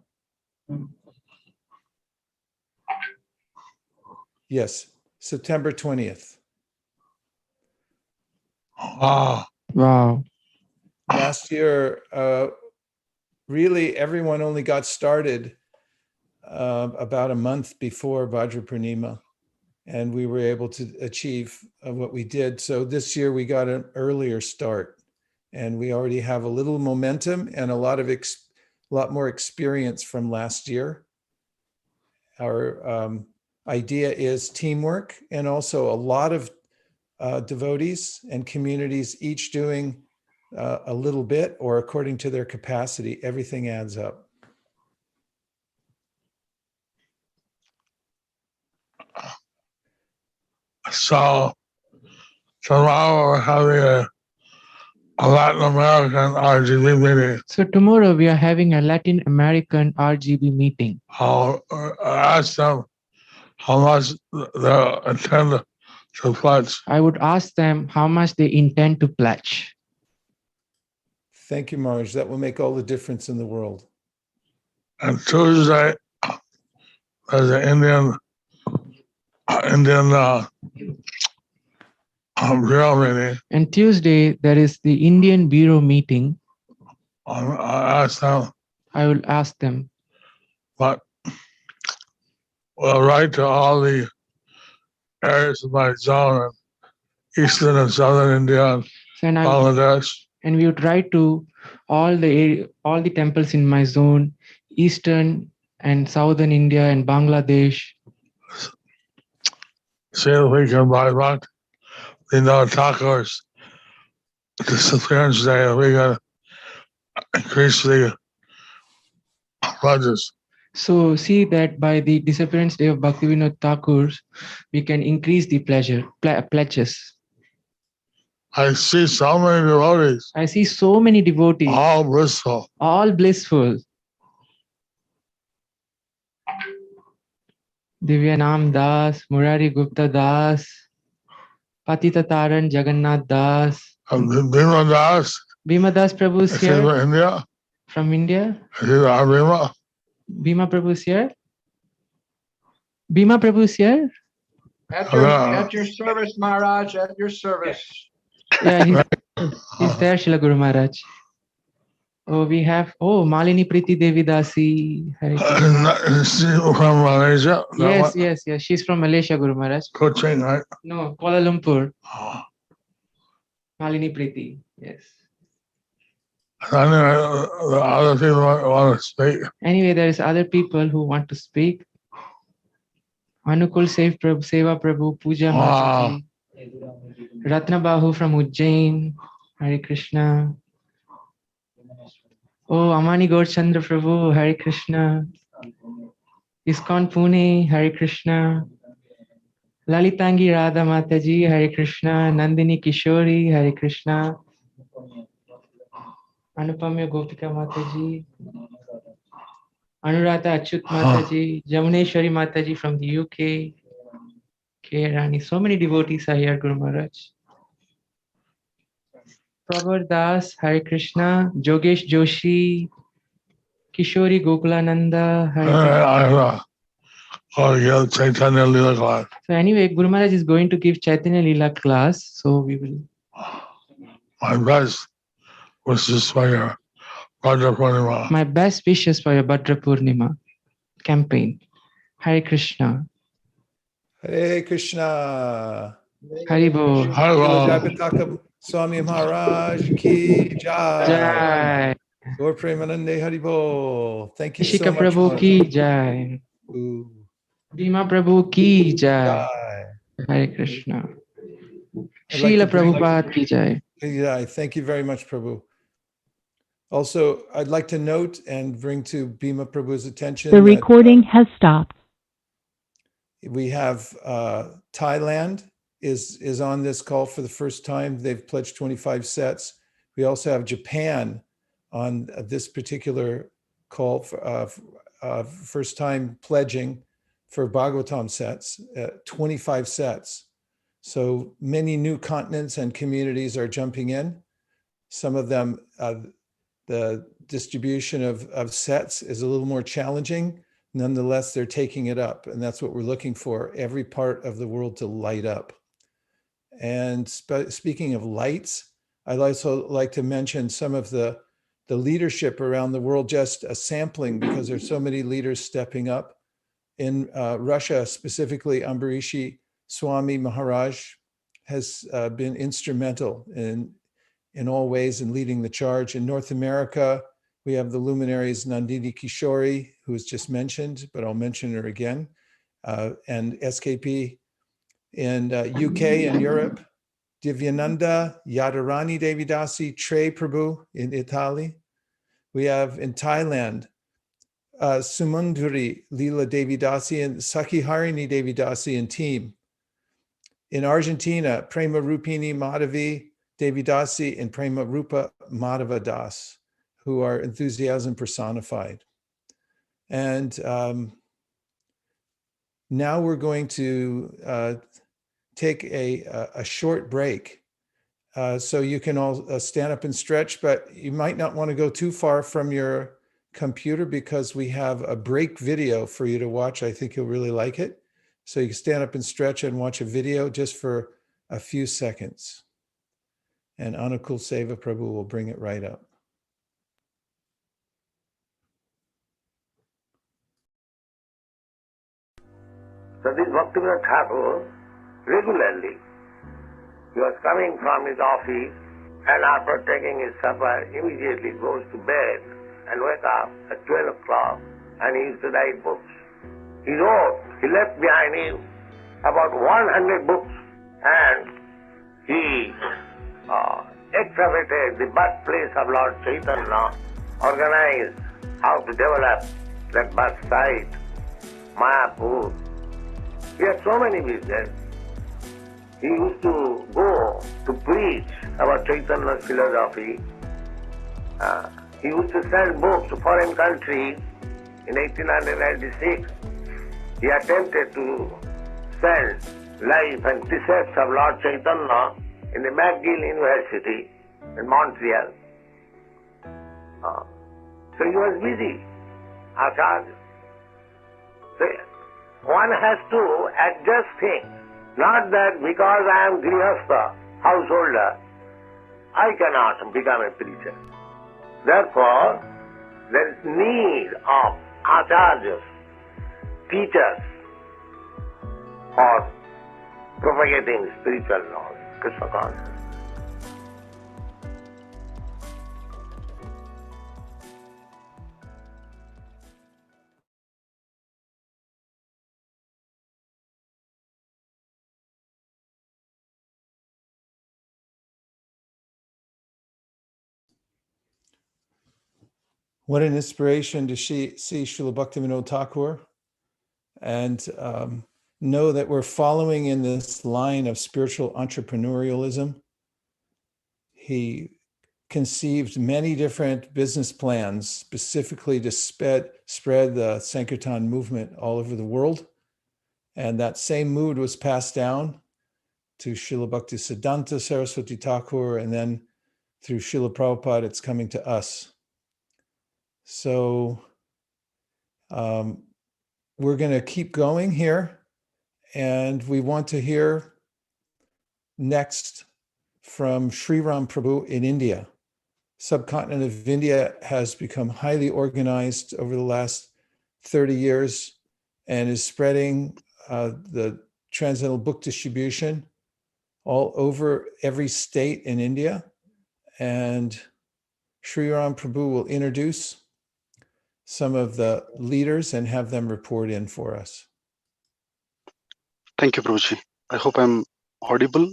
Yes, September 20th. Wow. Wow. Last year, really everyone only got started about a month before Bhadra Purnima, and we were able to achieve what we did. So this year we got an earlier start, and we already have a little momentum and a lot more experience from last year. Our idea is teamwork, and also a lot of devotees and communities each doing a little bit or according to their capacity. Everything adds up. So tomorrow we're having a Latin American RGB meeting. So tomorrow we are having a Latin American RGB meeting. I'll ask them how much they intend to pledge. I would ask them how much they intend to pledge. Thank you, Maharaj. That will make all the difference in the world. And Tuesday, there's an Indian bureau meeting. And Tuesday there is the Indian Bureau meeting. I asked them, I will ask them. but we'll write to all the areas of my zone eastern and southern India, And Bangladesh. And we would write to all the temples in my zone, eastern and southern India and Bangladesh. See if we can buy back the Thakur's disappearance day. We got to increase the pledges. So see that by the disappearance day of Bhaktivinod Thakur, we can increase the pledges. I see so many devotees. I see so many devotees. All blissful. All blissful. Divyanam Das, Murari Gupta Das, Patita Taran Jagannath Das. Bhima Das. Bhima Das Prabhu is here. From India. From India. Bhima. Bhima Prabhu is here. Bhima Prabhu is here. At your service, Maharaj, at your service. Yeah, he's there, Srila Guru Maharaj. Oh, we have, Malini Priti Devi Dasi. Is she from Malaysia? Yes. She's from Malaysia, Guru Maharaj. Kuching, right? No, Kuala Lumpur. Oh. Malini Priti, yes. Anyway, the other people want to speak. Anyway, there's other people who want to speak. Anukul Seva Prabhu, Puja Mataji. Ratna Bahu from Ujjain. Hare Krishna. Oh, Amani Gaur Chandra Prabhu, Hare Krishna. ISKCON Pune, Hare Krishna. Lalitangi Radha Mataji, Hare Krishna. Nandini Kishori, Hare Krishna. Anupamya Gopika Mataji. Anuradha Achyut Mataji. Jamuneshwari Mataji from the UK. K. Rani. So many devotees are here, Guru Maharaj. Prabhu Das, Hare Krishna. Jogesh Joshi. Kishori Gokulananda, Hare Krishna. Chaitanya Lila class. So anyway, Guru Maharaj is going to give Chaitanya Lila class. So we will. My best wishes for your Bhadra Purnima. My best wishes for your Bhadra Purnima campaign. Hare Krishna. Hare Krishna. Haribo. Jagannatha Swami Maharaj ki jai. Jai. Gaur Premanande Haribo. Thank you so Shika much. Prabhu ki jai. Bhima Prabhu ki jai. Hare Krishna. Srila Prabhupada ki jai. Yeah, thank you very much, Prabhu. Also, I'd like to note and bring to Bhima Prabhu's attention The recording has stopped. We have Thailand is on this call for the first time. They've pledged 25 sets. We also have Japan on this particular call for first time pledging for Bhagavatam sets, 25 sets. So many new continents and communities are jumping in. Some of them, the distribution of sets is a little more challenging. Nonetheless, they're taking it up, and that's what we're looking for, every part of the world to light up. And speaking of lights, I'd also like to mention some of the leadership around the world, just a sampling, because there's so many leaders stepping up. In Russia, specifically, Ambarishi Swami Maharaj has been instrumental in all ways in leading the charge. In North America, we have the luminaries Nandini Kishori, who was just mentioned, but I'll mention her again, and SKP. In UK and Europe, Divyananda, Yadarani Devidasi, Trey Prabhu in Italy. We have in Thailand, Sumundri Leela Devidasi and Sakhiharini Devidasi and team. In Argentina, Prema Rupini Madhavi Devidasi and Prema Rupa Madhava Das, who are enthusiasm personified. And now we're going to take a short break. So you can all stand up and stretch, but you might not want to go too far from your computer because we have a break video for you to watch. I think you'll really like it. So you can stand up and stretch and watch a video just for a few seconds. And Anukul Seva Prabhu will bring it right up. So this Bhaktivinod Thakur regularly He was coming from his office and after taking his supper, immediately goes to bed and wake up at 12 o'clock and he used to write books. He left behind him about 100 books and he excavated the birthplace of Lord Chaitanya, organized how to develop that birth site, Mayapur. He had so many visits. He used to go to preach about Chaitanya's philosophy. He used to send books to foreign countries. In 1896, he attempted to send Life and Precepts of Lord Chaitanya in the McGill University in Montreal. So he was busy, Acharya. So one has to adjust things. Not that because I am Grihastha, householder, I cannot become a preacher. Therefore, there is need of acharyas, teachers, for propagating spiritual knowledge, Krishna consciousness. What an inspiration to see Srila Bhaktivinod Thakur and know that we're following in this line of spiritual entrepreneurialism. He conceived many different business plans specifically to spread the Sankirtan movement all over the world. And that same mood was passed down to Srila Bhaktisiddhanta Saraswati Thakur, and then through Srila Prabhupada, it's coming to us. So we're going to keep going here, and we want to hear next from Sri Ram Prabhu in India. Subcontinent of India has become highly organized over the last 30 years and is spreading the transcendental book distribution all over every state in India. And Sri Ram Prabhu will introduce some of the leaders and have them report in for us. Thank you, Prabhuji. I hope I'm audible.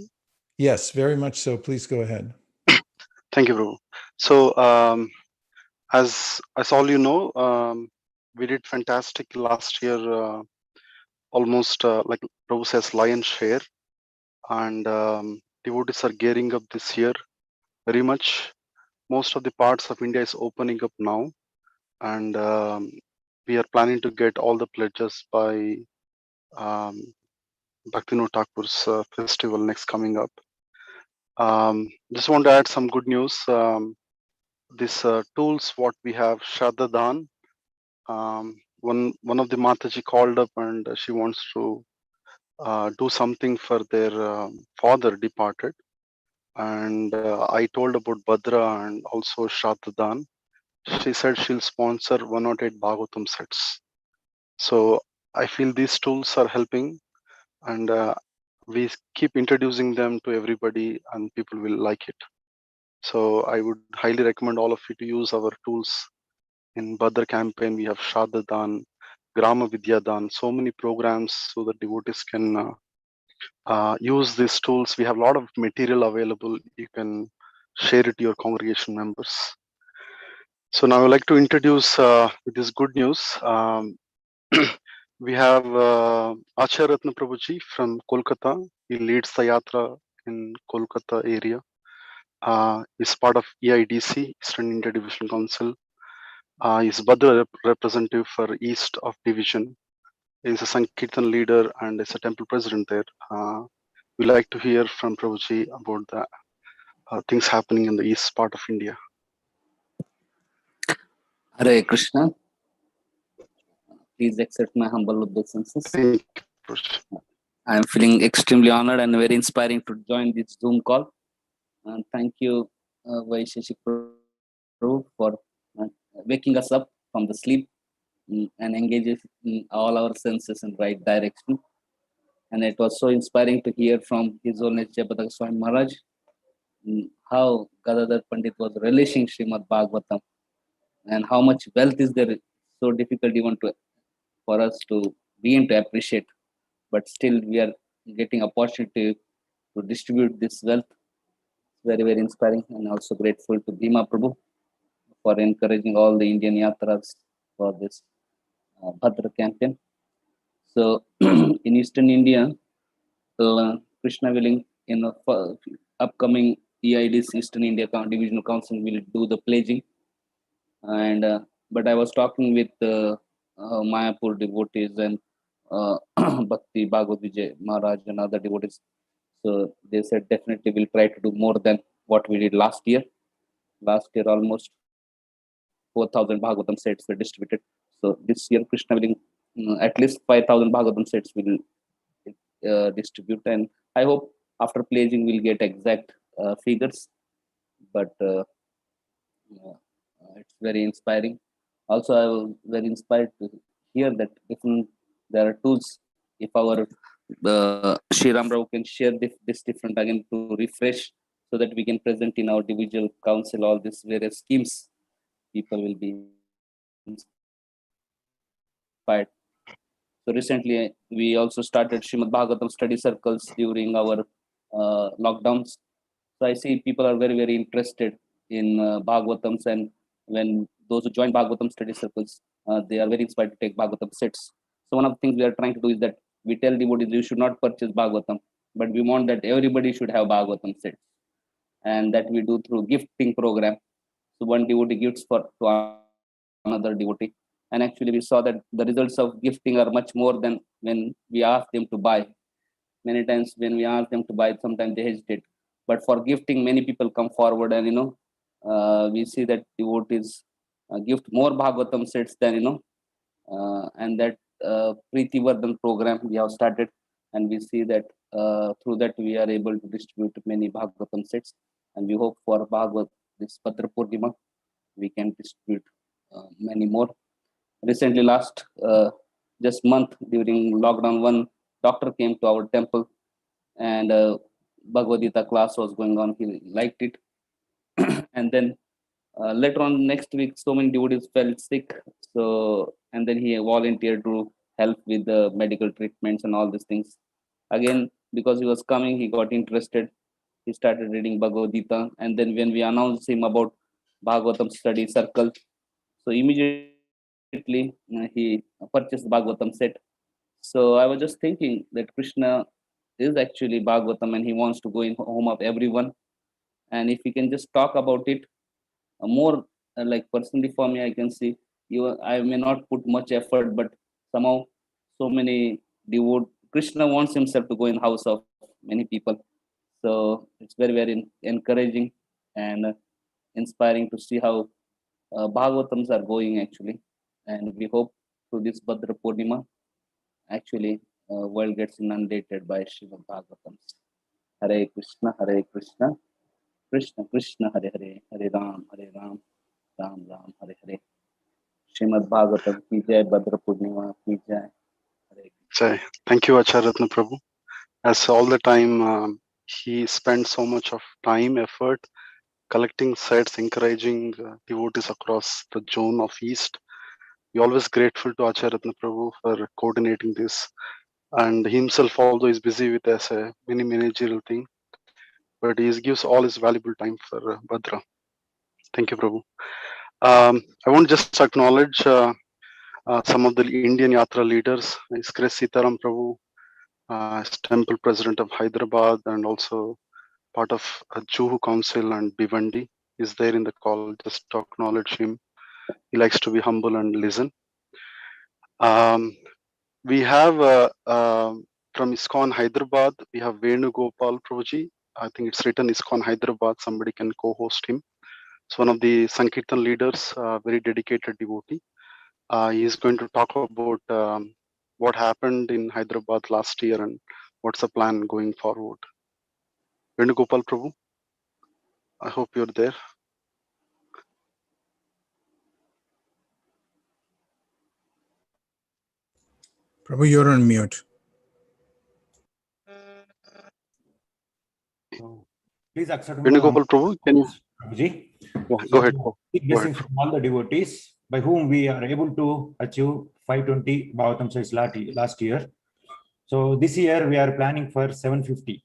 Yes, very much so. Please go ahead. Thank you, Prabhu. So, as all you know, we did fantastic last year, almost like Prabhu says, lion's share. And devotees are gearing up this year very much. Most of the parts of India is opening up now. And we are planning to get all the pledges by Bhaktivinod Thakur's festival next coming up. Just want to add some good news. These tools, what we have, Shraddhadan, one of the Mataji called up and she wants to do something for their father departed. And I told about Bhadra and also Shraddhadan. She said she'll sponsor 108 Bhagavatam sets. So I feel these tools are helping, and we keep introducing them to everybody and people will like it. So I would highly recommend all of you to use our tools. In Bhadra campaign, we have Shraddhadan, Grama Vidyadan, so many programs so that devotees can use these tools. We have a lot of material available. You can share it to your congregation members. So now I would like to introduce with this good news. We have Acharya Ratna Prabhuji from Kolkata. He leads the Yatra in Kolkata area. He's part of EIDC, Eastern India Division Council. He's Bhadra representative for East of Division. He's a Sankirtan leader and is a temple president there. We like to hear from Prabhuji about the things happening in the east part of India. Hare Krishna. Please accept my humble obeisances. Thank you, Prabhuji. I am feeling extremely honored and very inspiring to join this Zoom call. And thank you, Vaisheshik Prabhu, for waking us up from the sleep and engages in all our senses in right direction. And it was so inspiring to hear from His Holiness Jayapataka Swami Maharaj how Gadadhar Pandit was relishing Srimad Bhagavatam and how much wealth is there. So difficult even for us to begin to appreciate, but still we are getting opportunity to distribute this wealth. Very, very inspiring, and also grateful to Bhima Prabhu for encouraging all the Indian Yatras for this Bhadra campaign. So in Eastern India, Krishna willing, in the upcoming EID's Eastern India Divisional Council will do the pledging. And but I was talking with Mayapur devotees and Bhakti Bhagavad Vijay Maharaj and other devotees. So they said definitely we'll try to do more than what we did last year. Last year almost 4,000 Bhagavatam sets were distributed. So this year Krishna willing, at least 5,000 Bhagavatam sets will distribute, and I hope after pledging we'll get exact figures. But it's very inspiring. Also, I was very inspired to hear that there are tools. If our Sri Ram Rao can share this different again to refresh, so that we can present in our individual council all these various schemes, people will be inspired. So recently, we also started Srimad Bhagavatam study circles during our lockdowns. So I see people are very, very interested in Bhagavatams, and when those who join Bhagavatam study circles, they are very inspired to take Bhagavatam sets. So one of the things we are trying to do is that we tell devotees you should not purchase Bhagavatam, but we want that everybody should have Bhagavatam sets, and that we do through gifting program. So one devotee gifts to another devotee, and actually we saw that the results of gifting are much more than when we ask them to buy. Many times when we ask them to buy, sometimes they hesitate, but for gifting many people come forward, and we see that devotees gift more Bhagavatam sets than and that Preeti Vardhan program we have started, and we see that through that we are able to distribute many Bhagavatam sets, and we hope for Bhagavat this Bhadra Purnima we can distribute many more. Recently, last just month during lockdown, one doctor came to our temple, and Bhagavad Gita class was going on. He liked it, and then later on next week, so many devotees felt sick. So and then he volunteered to help with the medical treatments and all these things. Again, because he was coming, he got interested. He started reading Bhagavad Gita, and then when we announced him about Bhagavatam study circle, so immediately he purchased Bhagavatam set. So I was just thinking that Krishna is actually Bhagavatam, and he wants to go in home of everyone. And if we can just talk about it more, like personally for me, I can see I may not put much effort, but somehow so many devote Krishna wants himself to go in house of many people. So it's very, very encouraging and inspiring to see how Bhagavatams are going actually. And we hope through this Bhadra Purnima, actually, world gets inundated by Srimad Bhagavatams. Hare Krishna, Krishna Krishna, Hare Hare, Hare Ram, Ram Ram, Hare Hare. Srimad Bhagavatam ki jai, Bhadra Purnima ki jai. Hare Jai. Thank you, Acharatna Prabhu. As all the time, he spent so much of time, effort, collecting sets, encouraging devotees across the zone of East. We're always grateful to Acharatna Prabhu for coordinating this. And himself, although is busy with as a many managerial thing, but he gives all his valuable time for Bhadra. Thank you, Prabhu. I want to just acknowledge some of the Indian Yatra leaders. Is Chris Sitaram Prabhu, Temple President of Hyderabad, and also part of Juhu Council, and Bhiwandi is there in the call. Just to acknowledge him. He likes to be humble and listen. We have from ISKCON Hyderabad, we have Venu Gopal Prabhuji. I think it's written ISKCON Hyderabad. Somebody can co-host him. It's one of the Sankirtan leaders, very dedicated devotee. He is going to talk about what happened in Hyderabad last year and what's the plan going forward. Venu Gopal Prabhu, I hope you're there. Prabhu, you're on mute. Please accept Venugopal Prabhu, can you? Prabhuji. Yeah, go ahead. Big blessing from all the devotees by whom we are able to achieve 520 Bhagavatam size last year. So this year we are planning for 750.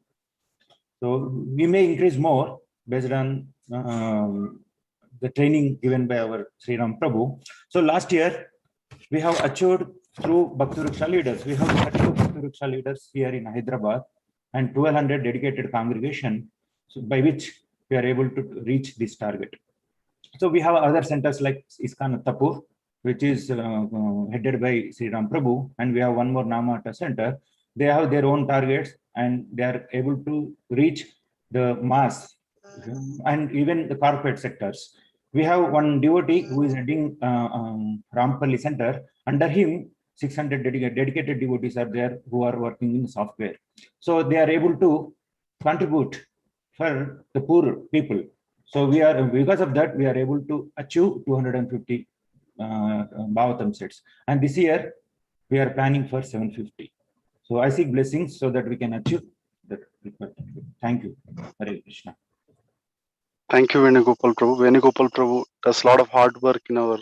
So we may increase more based on the training given by our Sri Ram Prabhu. So last year we have achieved through Bhakti Vriksha leaders. We have 32 Bhakti Vriksha leaders here in Hyderabad and 1200 dedicated congregation, so by which we are able to reach this target. So we have other centers like ISKCON Thakur, which is headed by Sri Ram Prabhu, and we have one more Namata center. They have their own targets and they are able to reach the mass and even the corporate sectors. We have one devotee who is heading Rampalli center. Under him, 600 dedicated devotees are there who are working in software. So they are able to contribute for the poor people. So we are, because of that, we are able to achieve 250 Bhagavatam sets. And this year, we are planning for 750. So I seek blessings so that we can achieve that. Thank you. Hare Krishna. Thank you, Venugopal Prabhu. Venugopal Prabhu does a lot of hard work in our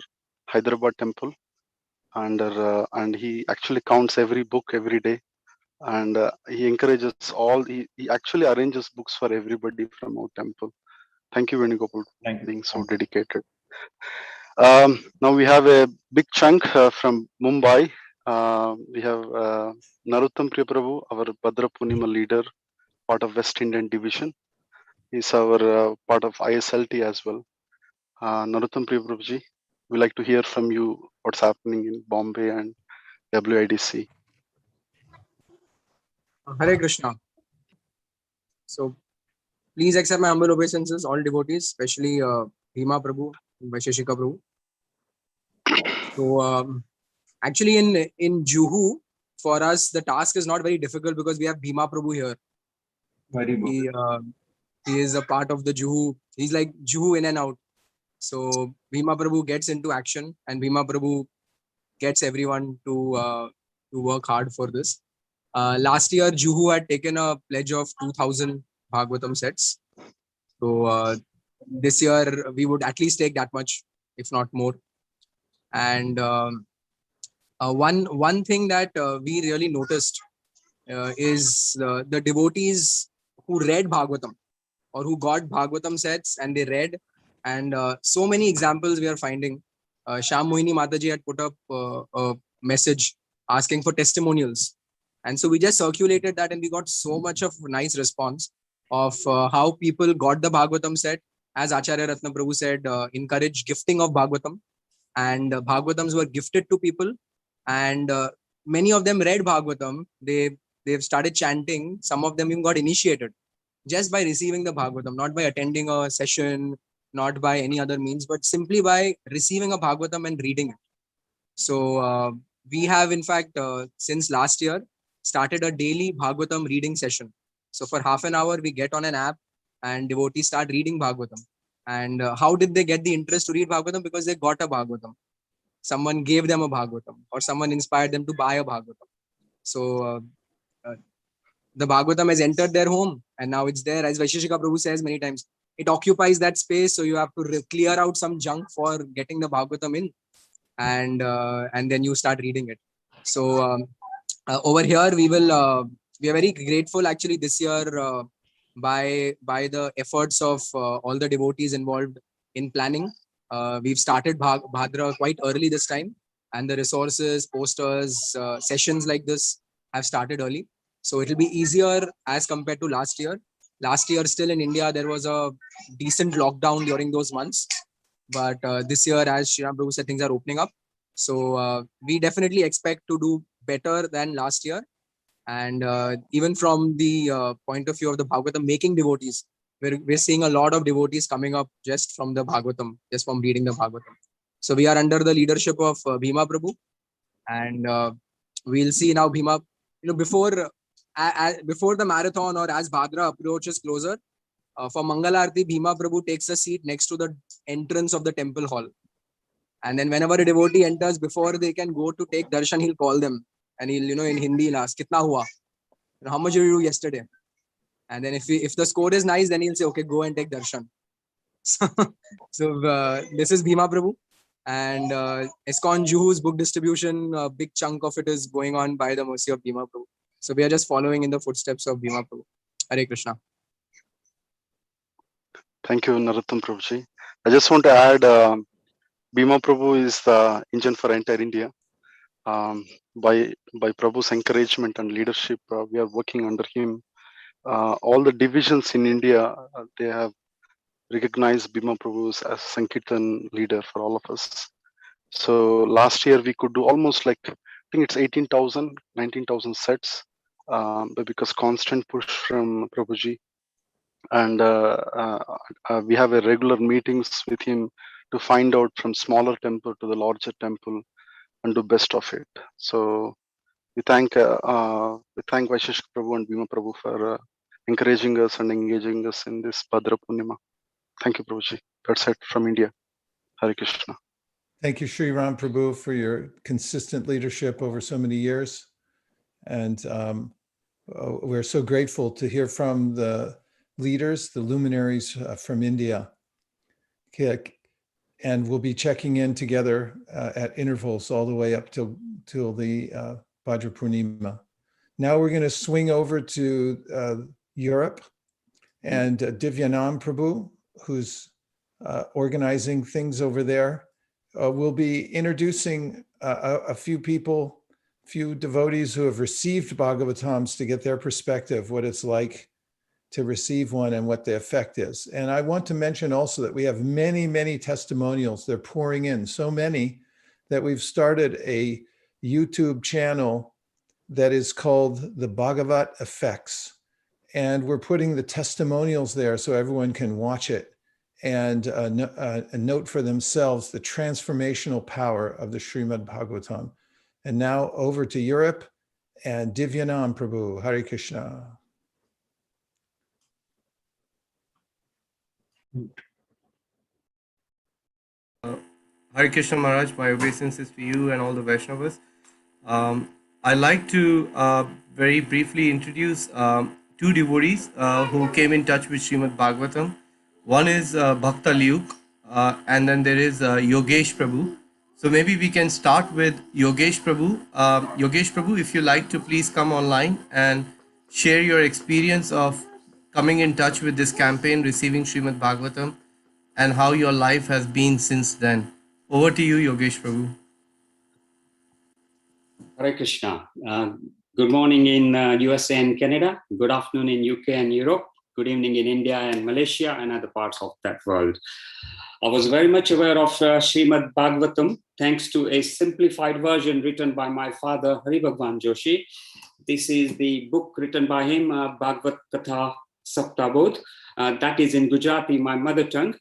Hyderabad temple, and he actually counts every book every day, and he encourages all. He actually arranges books for everybody from our temple. Thank you, Venugopal, for being so dedicated. Now we have a big chunk from Mumbai. We have Narottam Priya Prabhu, our Bhadra Punima leader, part of West Indian Division. He's our part of ISLT as well. Narottam Priya Prabhuji, we like to hear from you what's happening in Bombay and WIDC. Hare Krishna. So please accept my humble obeisances, all devotees, especially Bhima Prabhu and Vaisheshika Prabhu. So actually in Juhu, for us, the task is not very difficult because we have Bhima Prabhu here. Very good. He is a part of the Juhu. He's like Juhu in and out. So Bhima Prabhu gets into action and Bhima Prabhu gets everyone to work hard for this. Last year, Juhu had taken a pledge of 2,000 Bhagavatam sets. So this year, we would at least take that much, if not more. And one thing that we really noticed is the devotees who read Bhagavatam or who got Bhagavatam sets and they read. And so many examples we are finding. Shyam Mohini Mataji had put up a message asking for testimonials. And so we just circulated that and we got so much of nice response of how people got the Bhagavatam set. As Acharya Ratna Prabhu said, encourage gifting of Bhagavatam. And Bhagavatams were gifted to people. And many of them read Bhagavatam. They've started chanting. Some of them even got initiated just by receiving the Bhagavatam, not by attending a session, not by any other means, but simply by receiving a Bhagavatam and reading it. So we have, in fact, since last year, started a daily Bhagavatam reading session. So for half an hour, we get on an app and devotees start reading Bhagavatam. And how did they get the interest to read Bhagavatam? Because they got a Bhagavatam. Someone gave them a Bhagavatam or someone inspired them to buy a Bhagavatam. So the Bhagavatam has entered their home and now it's there. As Vaisheshika Prabhu says many times, it occupies that space. So you have to clear out some junk for getting the Bhagavatam in and then you start reading it. So over here, we are very grateful actually this year by the efforts of all the devotees involved in planning. We've started Bhadra quite early this time, and the resources, posters, sessions like this have started early. So it'll be easier as compared to last year. Last year, still in India, there was a decent lockdown during those months. But this year, as Shri Ram Prabhu said, things are opening up. So we definitely expect to do better than last year. And even from the point of view of the Bhagavatam making devotees, we're seeing a lot of devotees coming up just from the Bhagavatam, just from reading the Bhagavatam. So we are under the leadership of Bhima Prabhu. And we'll see now Bhima, before the marathon or as Bhadra approaches closer, for Mangalarti, Bhima Prabhu takes a seat next to the entrance of the temple hall. And then whenever a devotee enters, before they can go to take darshan, he'll call them. And he'll, in Hindi, he'll ask, Kitna hua? How much did you do yesterday? And then if the score is nice, then he'll say, okay, go and take darshan. So this is Bhima Prabhu. And ISKCON Juhu's book distribution, a big chunk of it is going on by the mercy of Bhima Prabhu. So we are just following in the footsteps of Bhima Prabhu. Hare Krishna. Thank you, Narottam Prabhuji. I just want to add, Bhima Prabhu is the engine for entire India. By Prabhu's encouragement and leadership, we are working under him. All the divisions in India, they have recognized Bhima Prabhu as Sankirtan leader for all of us. So last year we could do almost like, I think it's 18,000, 19,000 sets, but because constant push from Prabhuji. And we have a regular meetings with him to find out from smaller temple to the larger temple and do best of it. So we thank Vaisheshika Prabhu and Bhima Prabhu for encouraging us and engaging us in this Bhadra Purnima. Thank you, Prabhuji. That's it from India. Hare Krishna. Thank you, Sri Ram Prabhu, for your consistent leadership over so many years. And we're so grateful to hear from the leaders, the luminaries from India. And we'll be checking in together at intervals all the way up till the Bhadra Purnima. Now we're going to swing over to Europe, and Divyanam Prabhu, who's organizing things over there, will be introducing a few people, few devotees who have received Bhagavatams to get their perspective, what it's like to receive one and what the effect is. And I want to mention also that we have many, many testimonials. They're pouring in, so many that we've started a YouTube channel that is called the Bhagavat Effects. And we're putting the testimonials there so everyone can watch it and note for themselves the transformational power of the Srimad Bhagavatam. And now over to Europe and Divyanam Prabhu. Hare Krishna. Hare Krishna Maharaj, my obeisances to you and all the Vaishnavas. I'd like to very briefly introduce two devotees who came in touch with Srimad Bhagavatam. One is Bhakta Luke, and then there is Yogesh Prabhu. So maybe we can start with Yogesh Prabhu. Yogesh Prabhu, if you like to please come online and share your experience of coming in touch with this campaign, receiving Srimad Bhagavatam, and how your life has been since then. Over to you, Yogesh Prabhu. Hare Krishna. Good morning in USA and Canada. Good afternoon in UK and Europe. Good evening in India and Malaysia and other parts of that world. I was very much aware of Srimad Bhagavatam thanks to a simplified version written by my father, Hari Bhagwan Joshi. This is the book written by him, Bhagavad Katha Saptabodh. That is in Gujarati, my mother tongue.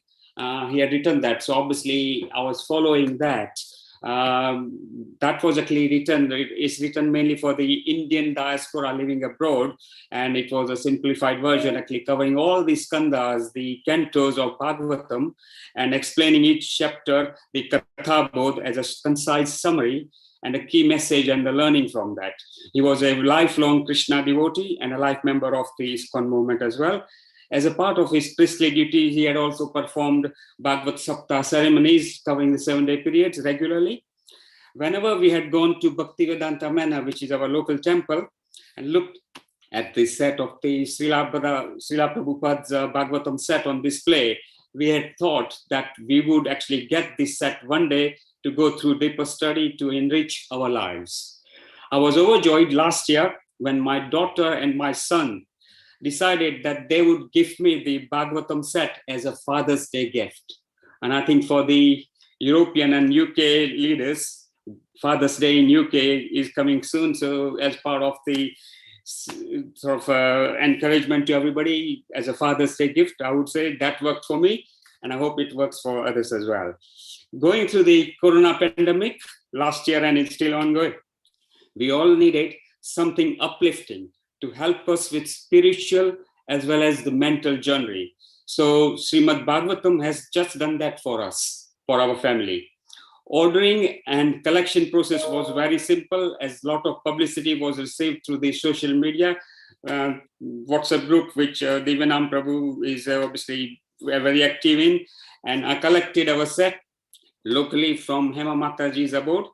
He had written that. So obviously I was following that. That was actually written, it's written mainly for the Indian diaspora living abroad, and it was a simplified version actually covering all the skandhas, the cantos of Bhagavatam, and explaining each chapter, the Katha Bodh, as a concise summary and a key message and the learning from that. He was a lifelong Krishna devotee and a life member of the ISKCON movement as well. As a part of his priestly duty, he had also performed Bhagavad Sapta ceremonies covering the 7-day periods regularly. Whenever we had gone to Bhaktivedanta Manor, which is our local temple, and looked at the set of the Srila Prabhupada's Bhagavatam set on display, we had thought that we would actually get this set one day to go through deeper study to enrich our lives. I was overjoyed last year when my daughter and my son decided that they would give me the Bhagavatam set as a Father's Day gift. And I think for the European and UK leaders, Father's Day in UK is coming soon. So as part of the sort of encouragement to everybody as a Father's Day gift, I would say that worked for me. And I hope it works for others as well. Going through the Corona pandemic last year, and it's still ongoing, we all needed something uplifting to help us with spiritual as well as the mental journey. So Srimad Bhagavatam has just done that for us, for our family. Ordering and collection process was very simple, as a lot of publicity was received through the social media. WhatsApp group, which Divanam Prabhu is obviously very active in. And I collected our set locally from Hema Mataji's abode.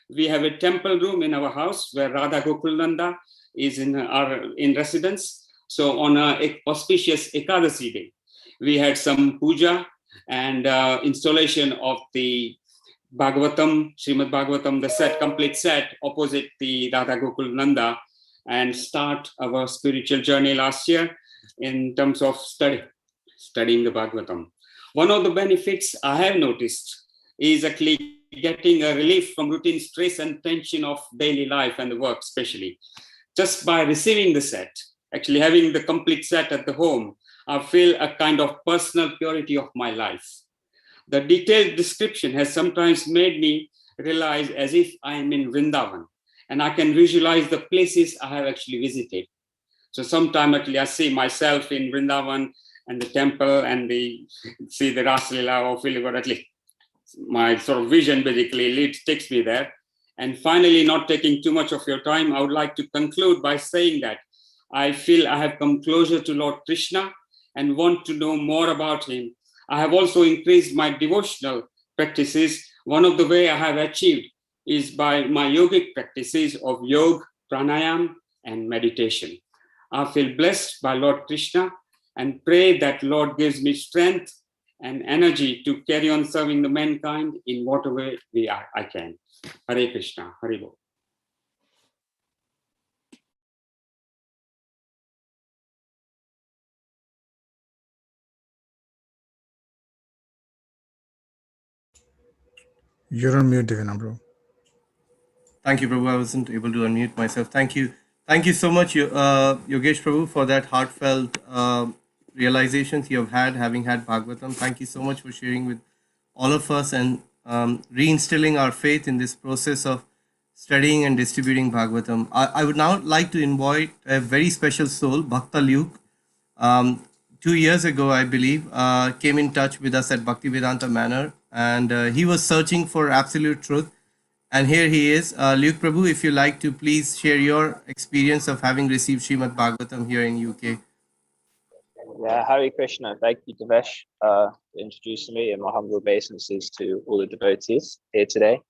We have a temple room in our house where Radha Gokulnanda is in residence. So on an auspicious Ekadasi day, we had some puja and installation of the Bhagavatam, Srimad Bhagavatam, the set, complete set opposite the Radha Gokulnanda, and start our spiritual journey last year in terms of studying the Bhagavatam. One of the benefits I have noticed is actually getting a relief from routine stress and tension of daily life and the work, especially. Just by receiving the set, actually having the complete set at the home, I feel a kind of personal purity of my life. The detailed description has sometimes made me realize as if I am in Vrindavan, and I can visualize the places I have actually visited. So sometimes actually I see myself in Vrindavan and the temple and see the Rasalila or feel at least my sort of vision basically takes me there. And finally, not taking too much of your time, I would like to conclude by saying that I feel I have come closer to Lord Krishna and want to know more about him. I have also increased my devotional practices. One of the way I have achieved is by my yogic practices of yoga, pranayam, and meditation. I feel blessed by Lord Krishna and pray that Lord gives me strength and energy to carry on serving the mankind in whatever way I can. Hare Krishna, Hare Bol. You're on mute, Divina, bro. Thank you, Prabhu. I wasn't able to unmute myself. Thank you. Thank you so much, Yogesh Prabhu, for that heartfelt realizations you have had, having had Bhagavatam. Thank you so much for sharing with all of us and reinstilling our faith in this process of studying and distributing Bhagavatam. I would now like to invite a very special soul, Bhakta Luke. 2 years ago, I believe, came in touch with us at Bhaktivedanta Manor, and he was searching for absolute truth. And here he is. Luke Prabhu, if you like to please share your experience of having received Srimad Bhagavatam here in UK. Yeah, Hare Krishna. Thank you, Devesh, for introducing me, and my humble obeisances to all the devotees here today.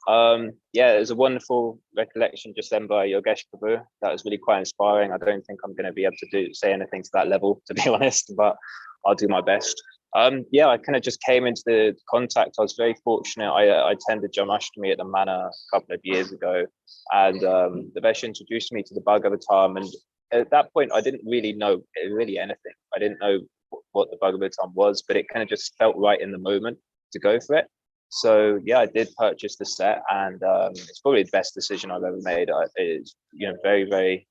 Yeah, it was a wonderful recollection just then by Yogesh Prabhu. That was really quite inspiring. I don't think I'm going to be able to say anything to that level, to be honest, but I'll do my best. Yeah, I kind of just came into the contact. I was very fortunate. I attended Janmashtami at the Manor a couple of years ago, and Devesh introduced me to the Bhagavatam, and at that point, I didn't really know really anything. I didn't know what the Bhagavatam was, but it kind of just felt right in the moment to go for it. So yeah, I did purchase the set, and it's probably the best decision I've ever made. It's very, very.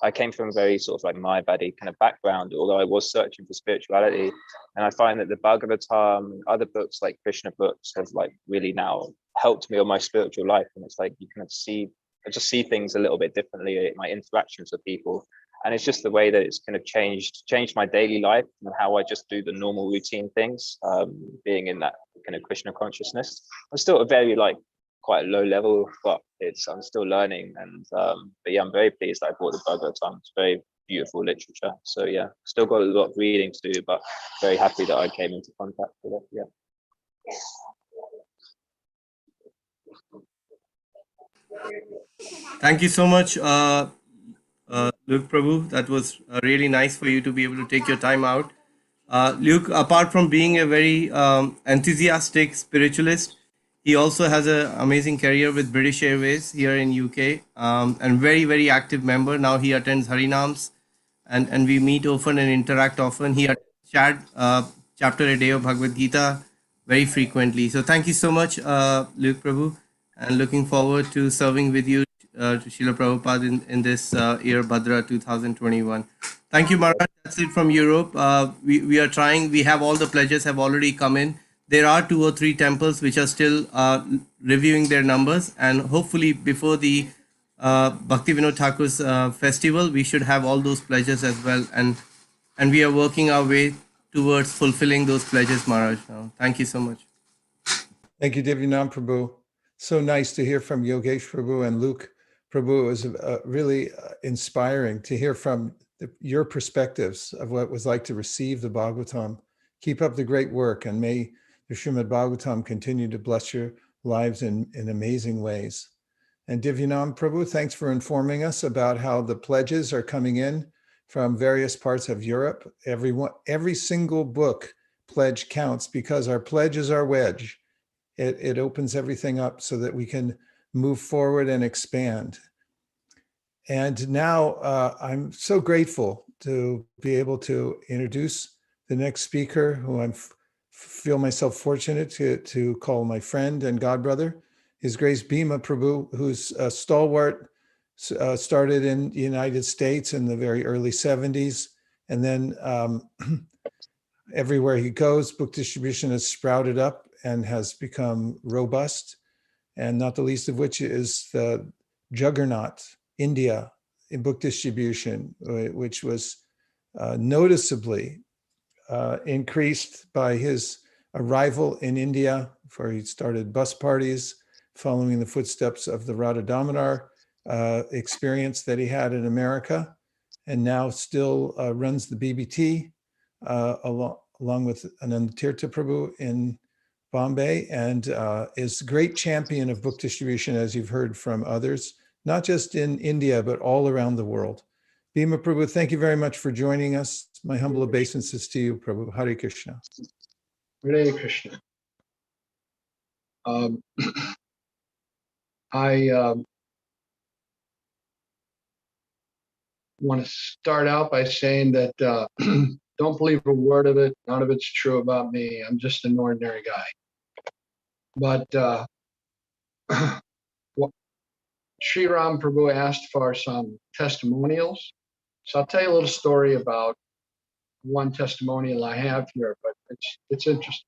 I came from a very sort of like Mayavadi kind of background, although I was searching for spirituality, and I find that the Bhagavatam and other books like Krishna books have like really now helped me on my spiritual life, and it's like you kind of I just see things a little bit differently, my interactions with people. And it's just the way that it's kind of changed my daily life and how I just do the normal routine things, being in that kind of Krishna consciousness. I'm still at a very quite a low level, but I'm still learning. And but yeah, I'm very pleased that I bought the Bhagavatam. It's very beautiful literature. So yeah, still got a lot of reading to do, but very happy that I came into contact with it. Yeah. Thank you so much, Luke Prabhu. That was really nice for you to be able to take your time out. Luke, apart from being a very enthusiastic spiritualist, he also has an amazing career with British Airways here in UK, and very, very active member. Now he attends Harinams, and we meet often and interact often. He attends chapter a day of Bhagavad Gita very frequently. So thank you so much, Luke Prabhu, and looking forward to serving with you, to Srila Prabhupada in this year, Bhadra 2021. Thank you, Maharaj. That's it from Europe. We are trying. We have all the pledges have already come in. There are 2 or 3 temples which are still reviewing their numbers, and hopefully before the Bhaktivinod Thakur's festival, we should have all those pledges as well. And we are working our way towards fulfilling those pledges, Maharaj. Thank you so much. Thank you, Divyanam Prabhu. So nice to hear from Yogesh Prabhu and Luke. Prabhu, it was really inspiring to hear from your perspectives of what it was like to receive the Bhagavatam. Keep up the great work, and may the Srimad Bhagavatam continue to bless your lives in amazing ways. And Divyanam Prabhu, thanks for informing us about how the pledges are coming in from various parts of Europe. Every single book pledge counts because our pledge is our wedge. It opens everything up so that we can move forward and expand. And now I'm so grateful to be able to introduce the next speaker, who I feel myself fortunate to call my friend and godbrother, His Grace Bhima Prabhu, who's a stalwart, started in the United States in the very early 70s. And then everywhere he goes, book distribution has sprouted up and has become robust. And not the least of which is the juggernaut, India, in book distribution, which was noticeably increased by his arrival in India, where he started bus parties, following the footsteps of the Radha Damodar experience that he had in America, and now still runs the BBT along with Ananda Tirtha Prabhu in Bombay, and is a great champion of book distribution, as you've heard from others, not just in India, but all around the world. Bhima Prabhu, thank you very much for joining us. My humble obeisances to you, Prabhu. Hare Krishna. Hare Krishna. I want to start out by saying that don't believe a word of it. None of it's true about me. I'm just an ordinary guy. But Sri Ram Prabhu asked for some testimonials. So I'll tell you a little story about one testimonial I have here, but it's interesting.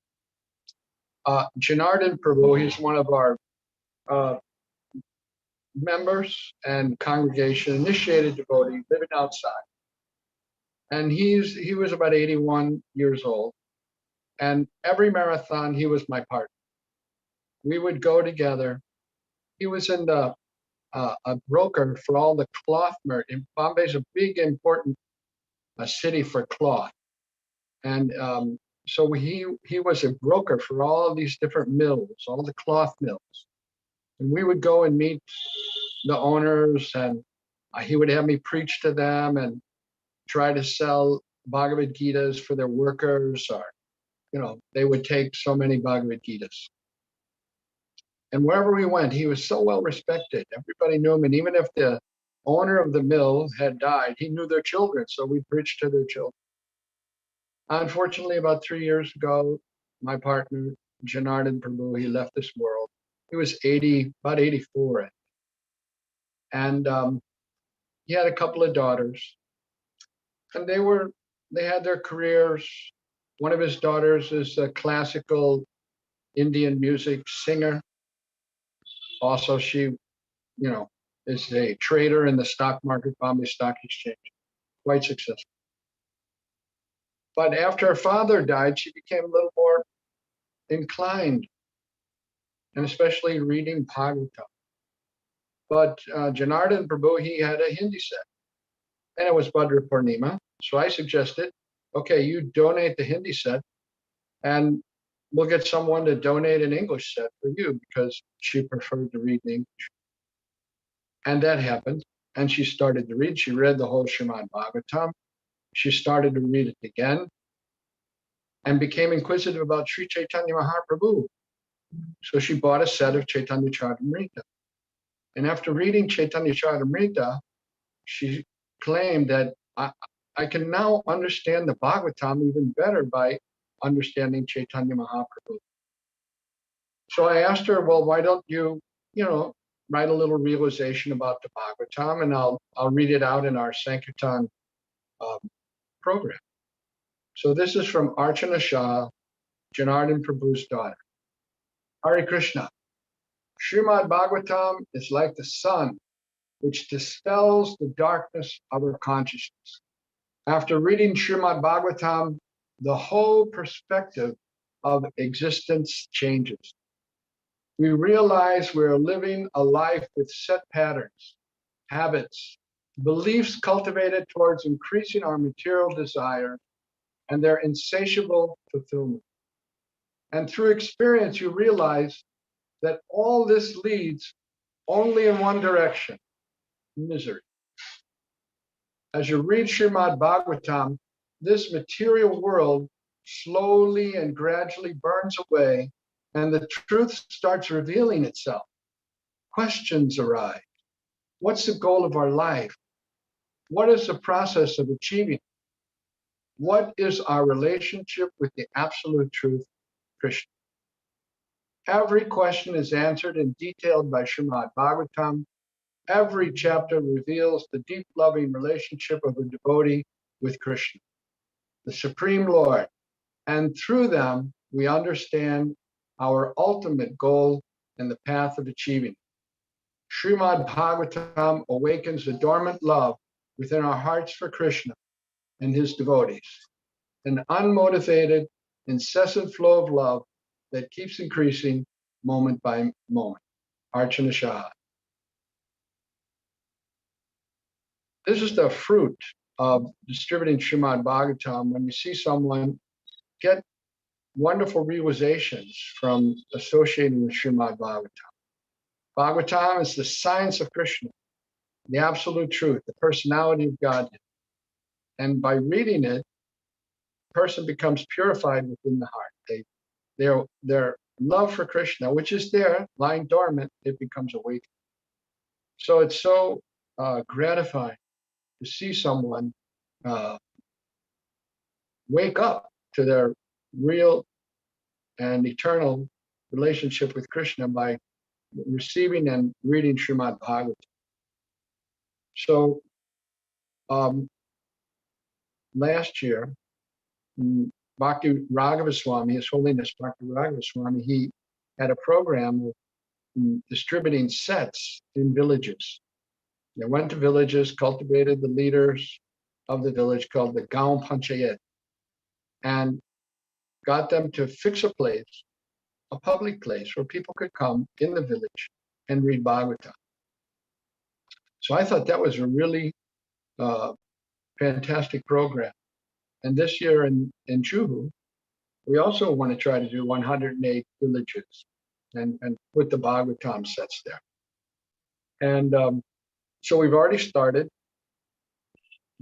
Janardhan Prabhu, he's one of our members and congregation, initiated devotee, living outside. And he was about 81 years old. And every marathon, he was my partner. We would go together. He was in the a broker for all the cloth merchants. Bombay is a big, important city for cloth. And so he was a broker for all of these different mills, all the cloth mills. And we would go and meet the owners, and he would have me preach to them and try to sell Bhagavad Gitas for their workers, or, they would take so many Bhagavad Gitas. And wherever we went, he was so well respected. Everybody knew him. And even if the owner of the mill had died, he knew their children. So we preached to their children. Unfortunately, about 3 years ago, my partner, Janardhan Prabhu, he left this world. He was about 84. And he had a couple of daughters. And they had their careers. One of his daughters is a classical Indian music singer. Also, she, is a trader in the stock market, Bombay Stock Exchange, quite successful. But after her father died, she became a little more inclined, and especially reading Bhagavatam. But Janardhan Prabhu, he had a Hindi set, and it was Bhadra Purnima. So I suggested, okay, you donate the Hindi set, and we'll get someone to donate an English set for you, because she preferred to read in English. And that happened. And she started to read. She read the whole Srimad Bhagavatam. She started to read it again and became inquisitive about Sri Chaitanya Mahaprabhu. So she bought a set of Chaitanya Charitamrita. And after reading Chaitanya Charitamrita, she claimed that I can now understand the Bhagavatam even better by understanding Chaitanya Mahaprabhu. So I asked her, well, why don't you, write a little realization about the Bhagavatam, and I'll read it out in our Sankirtan program. So this is from Archana Shah, Janardhan Prabhu's daughter. Hare Krishna. Srimad Bhagavatam is like the sun, which dispels the darkness of our consciousness. After reading Srimad Bhagavatam, the whole perspective of existence changes. We realize we're living a life with set patterns, habits, beliefs cultivated towards increasing our material desire and their insatiable fulfillment. And through experience, you realize that all this leads only in one direction, misery. As you read Srimad Bhagavatam, this material world slowly and gradually burns away, and the truth starts revealing itself. Questions arise. What's the goal of our life? What is the process of achieving? What is our relationship with the absolute truth, Krishna? Every question is answered and detailed by Srimad Bhagavatam. Every chapter reveals the deep loving relationship of a devotee with Krishna, the Supreme Lord. And through them, we understand our ultimate goal and the path of achieving it. Srimad Bhagavatam awakens the dormant love within our hearts for Krishna and his devotees, an unmotivated, incessant flow of love that keeps increasing moment by moment. Archana Shah. This is the fruit of distributing Srimad Bhagavatam. When you see someone get wonderful realizations from associating with Srimad Bhagavatam. Bhagavatam is the science of Krishna, the absolute truth, the personality of Godhead. And by reading it, a person becomes purified within the heart. Their love for Krishna, which is there, lying dormant, it becomes awakened. So it's so gratifying to see someone wake up to their real and eternal relationship with Krishna by receiving and reading Srimad Bhagavatam. So last year, Bhakti Raghava Swami, His Holiness Bhakti Raghava Swami, he had a program of distributing sets in villages. They went to villages, cultivated the leaders of the village called the Gaon Panchayat, and got them to fix a place, a public place where people could come in the village and read Bhagavatam. So I thought that was a really fantastic program. And this year in Juhu, we also want to try to do 108 villages and put the Bhagavatam sets there. And so we've already started.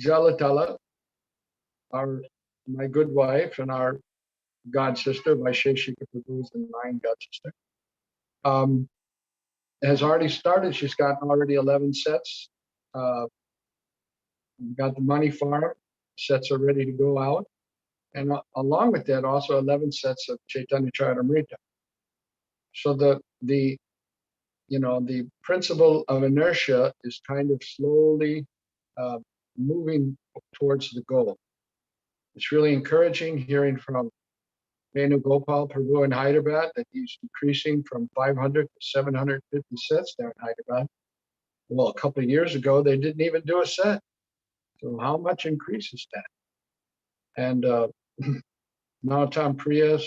Jalatala, my good wife and our god sister, Vaisheshika Prabhu's and mine god sister, has already started. She's got already 11 sets. Got the money for it. Sets are ready to go out. And along with that, also 11 sets of Chaitanya Charitamrita. So the principle of inertia is kind of slowly moving towards the goal. It's really encouraging hearing from Venugopal Prabhu in Hyderabad that he's increasing from 500 to 750 sets there in Hyderabad. Well, a couple of years ago, they didn't even do a set. So how much increase is that? And Nautam Priyas,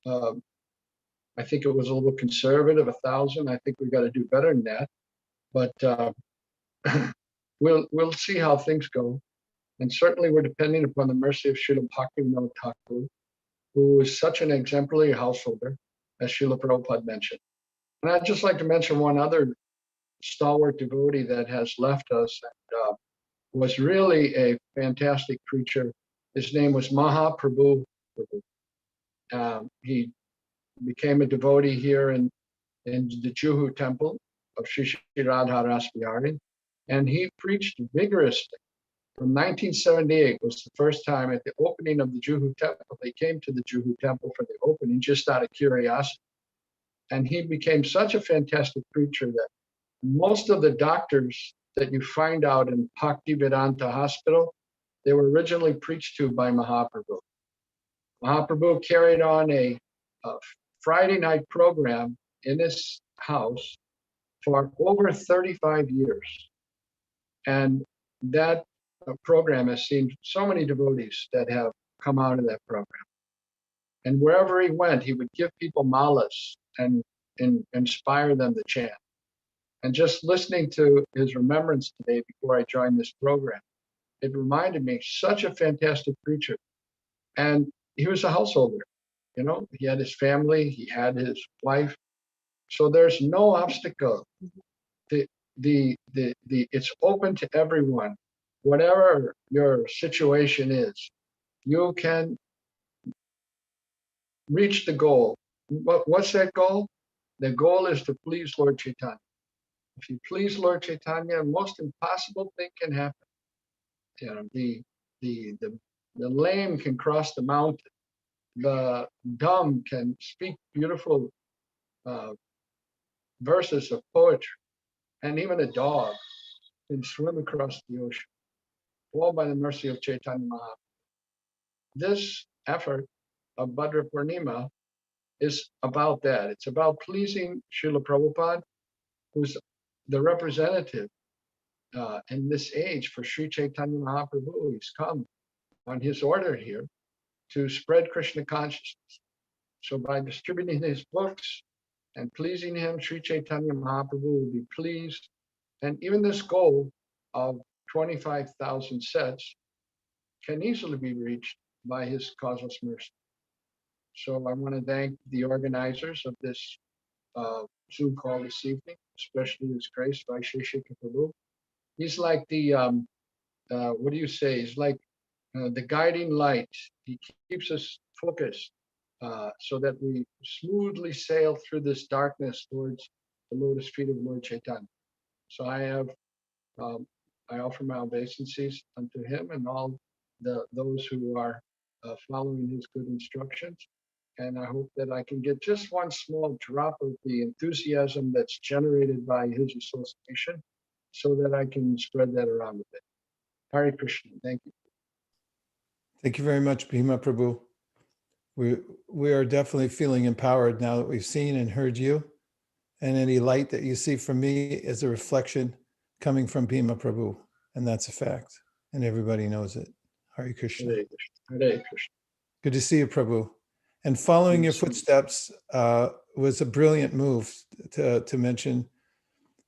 I think it was a little conservative, 1,000. I think we got to do better than that. But we'll see how things go. And certainly we're depending upon the mercy of Srila Bhaktivinod Thakur, who is such an exemplary householder, as Srila Prabhupada mentioned. And I'd just like to mention one other stalwart devotee that has left us and was really a fantastic preacher. His name was Mahaprabhu. He became a devotee here in the Juhu temple of Sri Sri Radha Rasbihari, and he preached vigorously. From 1978 was the first time at the opening of the Juhu temple. They came to the Juhu temple for the opening just out of curiosity. And he became such a fantastic preacher that most of the doctors that you find out in Bhaktivedanta Hospital, they were originally preached to by Mahaprabhu. Mahaprabhu carried on a Friday night program in his house for over 35 years. And that program has seen so many devotees that have come out of that program. And wherever he went, he would give people malas and inspire them to chant. And just listening to his remembrance today before I joined this program, it reminded me, such a fantastic preacher. And he was a householder, you know, he had his family, he had his wife. So there's no obstacle. It's open to everyone. Whatever your situation is, you can reach the goal. What's that goal? The goal is to please Lord Chaitanya. If you please Lord Chaitanya, the most impossible thing can happen. You know, the lame can cross the mountain. The dumb can speak beautiful verses of poetry, and even a dog can swim across the ocean, all by the mercy of Chaitanya Mahaprabhu. This effort of Bhadra Purnima is about that. It's about pleasing Srila Prabhupada, who's the representative in this age for Sri Chaitanya Mahaprabhu. He's come on his order here to spread Krishna consciousness. So by distributing his books and pleasing him, Sri Chaitanya Mahaprabhu will be pleased. And even this goal of 25,000 sets can easily be reached by his causeless mercy. So I want to thank the organizers of this Zoom call this evening, especially His Grace Vaisheshika Prabhu. He's like the, what do you say? He's like the guiding light. He keeps us focused so that we smoothly sail through this darkness towards the lotus feet of Lord Chaitanya. So I offer my obeisances unto him and all those who are following his good instructions. And I hope that I can get just one small drop of the enthusiasm that's generated by his association so that I can spread that around a bit. Hare Krishna. Thank you. Thank you very much, Bhima Prabhu. We are definitely feeling empowered now that we've seen and heard you. And any light that you see from me is a reflection coming from Bhima Prabhu. And that's a fact. And everybody knows it. Hare Krishna. Hare Krishna. Hare Krishna. Good to see you, Prabhu. And following your footsteps was a brilliant move to mention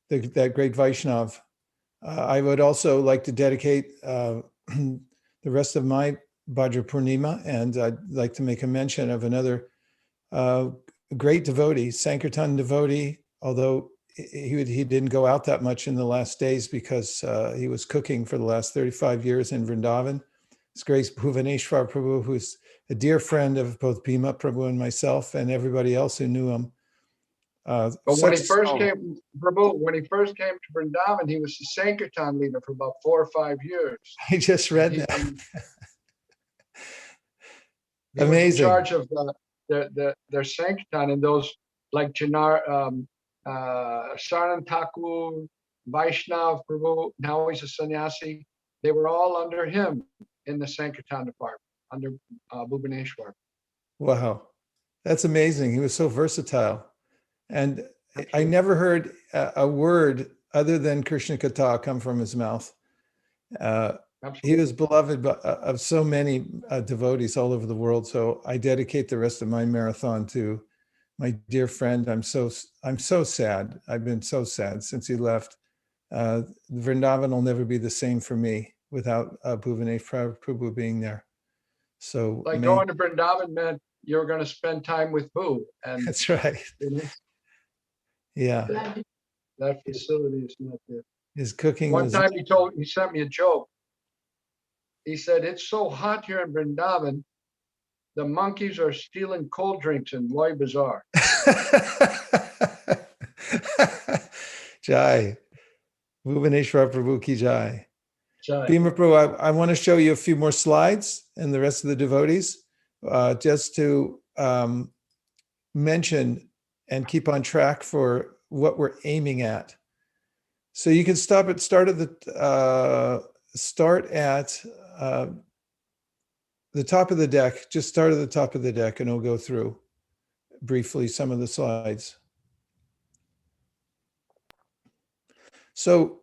that great Vaishnav. I would also like to dedicate the rest of my Bhadra Purnima, and I'd like to make a mention of another great devotee, Sankirtan devotee, although he didn't go out that much in the last days because he was cooking for the last 35 years in Vrindavan. His Grace Bhuvaneshwar Prabhu, who's a dear friend of both Bhima Prabhu and myself and everybody else who knew him. But when he first came, Prabhu, when he first came to Vrindavan, he was the Sankirtan leader for about 4 or 5 years. I just read that. He Amazing. was in charge of their Sankirtan, and those like Saran Thakur, Vaishnav Prabhu, now he's a sannyasi. They were all under him in the Sankirtan department, under Bhuvaneshwar. Wow, that's amazing. He was so versatile. And I never heard a word other than Krishna Katha come from his mouth. He was beloved of so many devotees all over the world. So I dedicate the rest of my marathon to my dear friend. I'm so sad. I've been so sad since he left. Vrindavan will never be the same for me without Bhuvaneshwar Prabhu being there. So like going to Vrindavan meant you're going to spend time with Bhu. And that's right. Yeah. That facility is not there. His cooking One was... time he sent me a joke. He said, it's so hot here in Vrindavan, the monkeys are stealing cold drinks in Loy Bazaar. Jai. Bhuvaneshwar Prabhu ki jai. Jai. Bhima Prabhu, I want to show you a few more slides and the rest of the devotees, just to mention and keep on track for what we're aiming at. So you can start at the top of the deck. Just start at the top of the deck, and we'll go through briefly some of the slides. So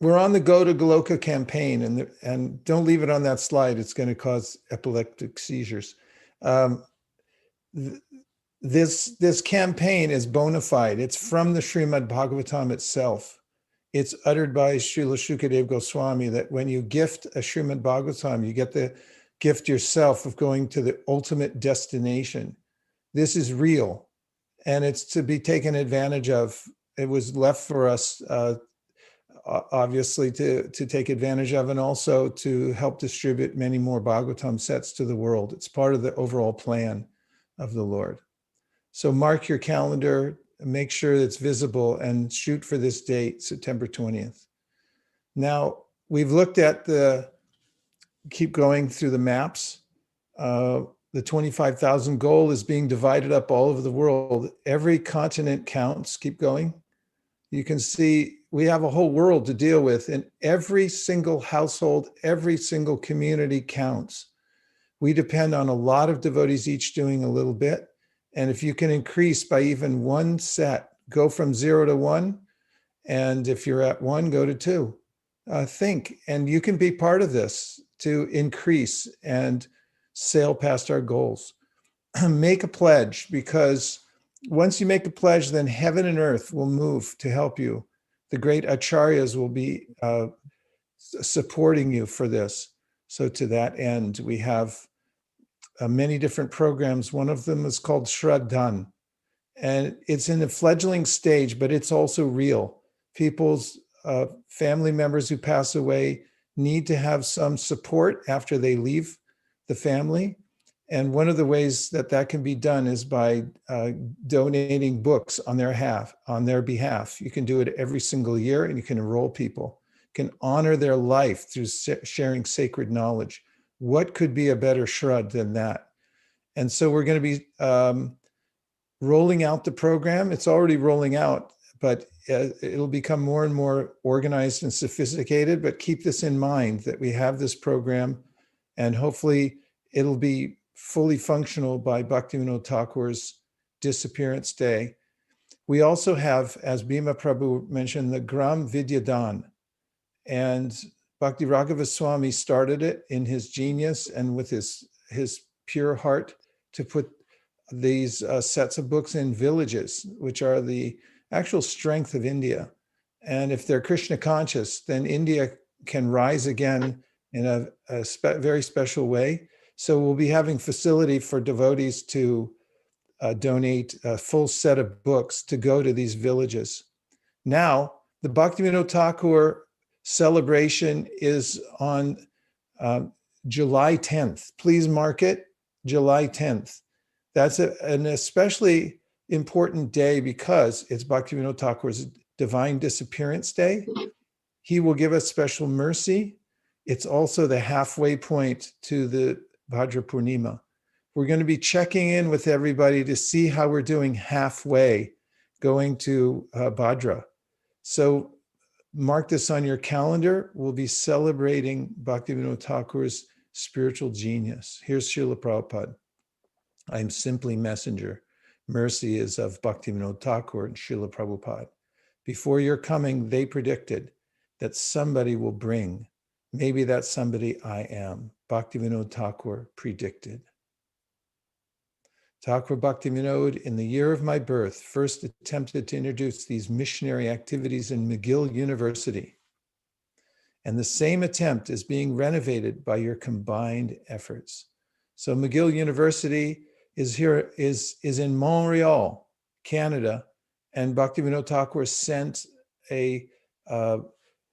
we're on the Go to Goloka campaign, and don't leave it on that slide. It's going to cause epileptic seizures. This campaign is bona fide. It's from the Srimad Bhagavatam itself. It's uttered by Srila Shukadev Goswami that when you gift a Srimad Bhagavatam, you get the gift yourself of going to the ultimate destination. This is real, and it's to be taken advantage of. It was left for us, obviously, to take advantage of, and also to help distribute many more Bhagavatam sets to the world. It's part of the overall plan of the Lord. So mark your calendar, make sure it's visible, and shoot for this date, September 20th. Now, we've looked at keep going through the maps. The 25,000 goal is being divided up all over the world. Every continent counts. Keep going. You can see we have a whole world to deal with, and every single household, every single community counts. We depend on a lot of devotees each doing a little bit. And if you can increase by even one set, go from 0 to 1. And if you're at 1, go to 2. Think, and you can be part of this to increase and sail past our goals. Make a pledge, because once you make a pledge, then heaven and earth will move to help you. The great acharyas will be supporting you for this. So to that end, we have many different programs. One of them is called Shraddhan, and it's in the fledgling stage, but it's also real. People's family members who pass away need to have some support after they leave the family. And one of the ways that can be done is by donating books on their behalf. You can do it every single year, and you can enroll people. You can honor their life through sharing sacred knowledge. What could be a better shrud than that? And so we're going to be rolling out the program. It's already rolling out, but it'll become more and more organized and sophisticated. But keep this in mind, that we have this program, and hopefully it'll be fully functional by Bhaktivinod Thakur's disappearance day. We also have, as Bhima Prabhu mentioned, the Gram Vidyadan. And Bhakti Raghava Swami started it in his genius and with his pure heart to put these sets of books in villages, which are the actual strength of India. And if they're Krishna conscious, then India can rise again in a very special way. So we'll be having facility for devotees to donate a full set of books to go to these villages. Now, the Bhaktivinod Thakur celebration is on July 10th. Please mark it, July 10th. That's an especially important day because it's Bhaktivinod Thakur's divine disappearance day. He will give us special mercy. It's also the halfway point to the Bhadra Purnima. We're going to be checking in with everybody to see how we're doing halfway going to Bhadra. So mark this on your calendar. We'll be celebrating Bhaktivinod Thakur's spiritual genius. Here's Srila Prabhupada. I'm simply messenger. Mercy is of Bhaktivinod Thakur and Srila Prabhupada. Before your coming, they predicted that somebody will bring. Maybe that somebody I am. Bhaktivinod Thakur predicted. Thakur Bhaktivinod, in the year of my birth, first attempted to introduce these missionary activities in McGill University. And the same attempt is being renovated by your combined efforts. So McGill University is in Montreal, Canada, and Bhaktivinod Thakur sent a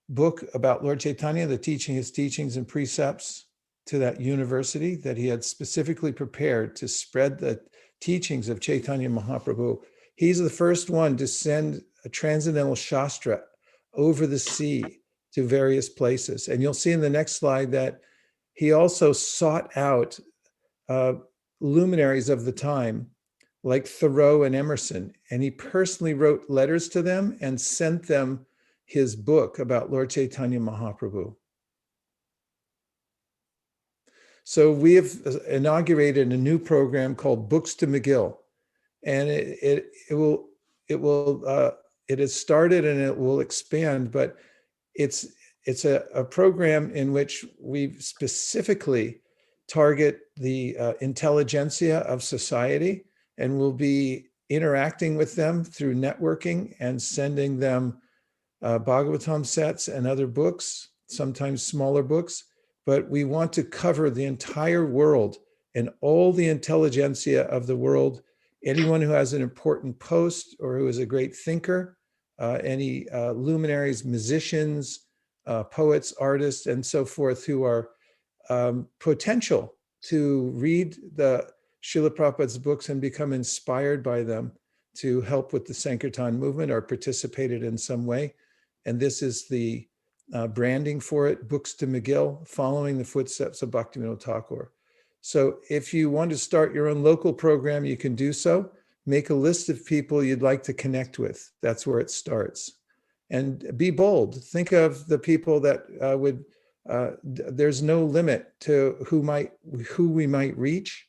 book about Lord Chaitanya, his teachings and precepts, to that university that he had specifically prepared to spread the teachings of Chaitanya Mahaprabhu. He's the first one to send a transcendental Shastra over the sea to various places. And you'll see in the next slide that he also sought out luminaries of the time, like Thoreau and Emerson, and he personally wrote letters to them and sent them his book about Lord Chaitanya Mahaprabhu. So we have inaugurated a new program called Books to McGill, and it has started and it will expand. But it's a program in which we specifically target the intelligentsia of society, and we'll be interacting with them through networking and sending them Bhagavatam sets and other books, sometimes smaller books, but we want to cover the entire world and all the intelligentsia of the world. Anyone who has an important post or who is a great thinker, any luminaries, musicians, poets, artists, and so forth who are potential to read the Srila Prabhupada's books and become inspired by them to help with the Sankirtan movement or participated in some way. And this is the branding for it, Books to McGill, following the footsteps of Bhaktivinod Thakur. So if you want to start your own local program, you can do so. Make a list of people you'd like to connect with. That's where it starts. And be bold. Think of the people that there's no limit to who we might reach.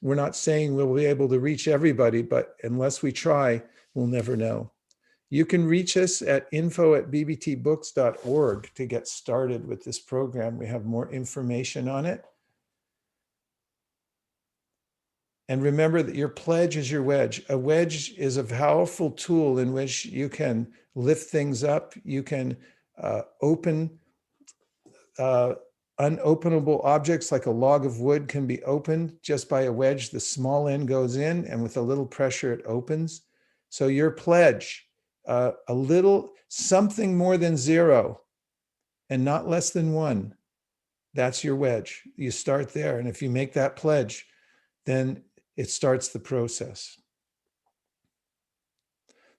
We're not saying we'll be able to reach everybody, but unless we try, we'll never know. You can reach us at info@bbtbooks.org to get started with this program. We have more information on it. And remember that your pledge is your wedge. A wedge is a powerful tool in which you can lift things up. You can open unopenable objects like a log of wood can be opened just by a wedge. The small end goes in and with a little pressure it opens. So your pledge, a little, something more than 0 and not less than 1, that's your wedge. You start there. And if you make that pledge, then it starts the process.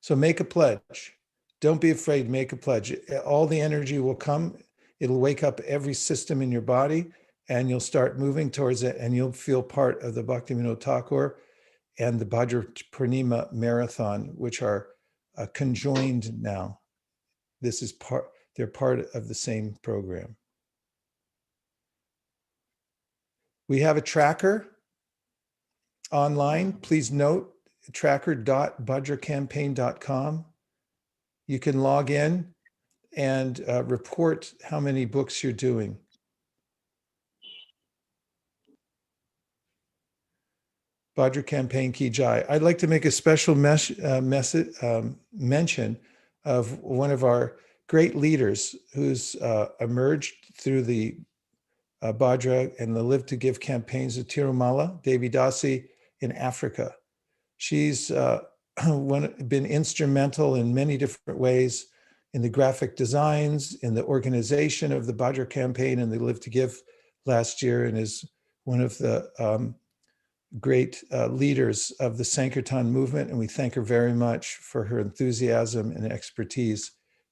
So make a pledge. Don't be afraid, make a pledge. All the energy will come. It'll wake up every system in your body and you'll start moving towards it and you'll feel part of the Bhaktivinod Thakur and the Bhadra Purnima Marathon, which are conjoined now. This is they're part of the same program. We have a tracker online. Please note tracker.bhadracampaign.com. You can log in and report how many books you're doing. Bhadra Campaign Ki Jai. I'd like to make a special mention of one of our great leaders who's emerged through the Bhadra and the Live to Give campaigns of Tirumala, Devi Dasi in Africa. She's been instrumental in many different ways in the graphic designs, in the organization of the Bhadra campaign and the Live to Give last year, and is one of the great leaders of the Sankirtan movement. And we thank her very much for her enthusiasm and expertise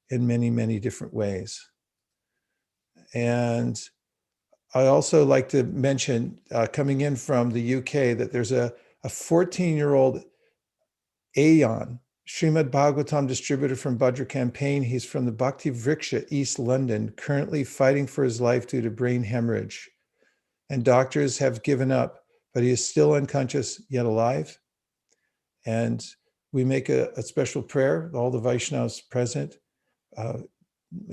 in many, many different ways. And I also like to mention, coming in from the UK, that there's a 14-year-old Ayan, Srimad Bhagavatam distributor from Bhadra Campaign. He's from the Bhakti Vriksha, East London, currently fighting for his life due to brain hemorrhage. And doctors have given up, but he is still unconscious, yet alive. And we make a special prayer, all the Vaishnavas present.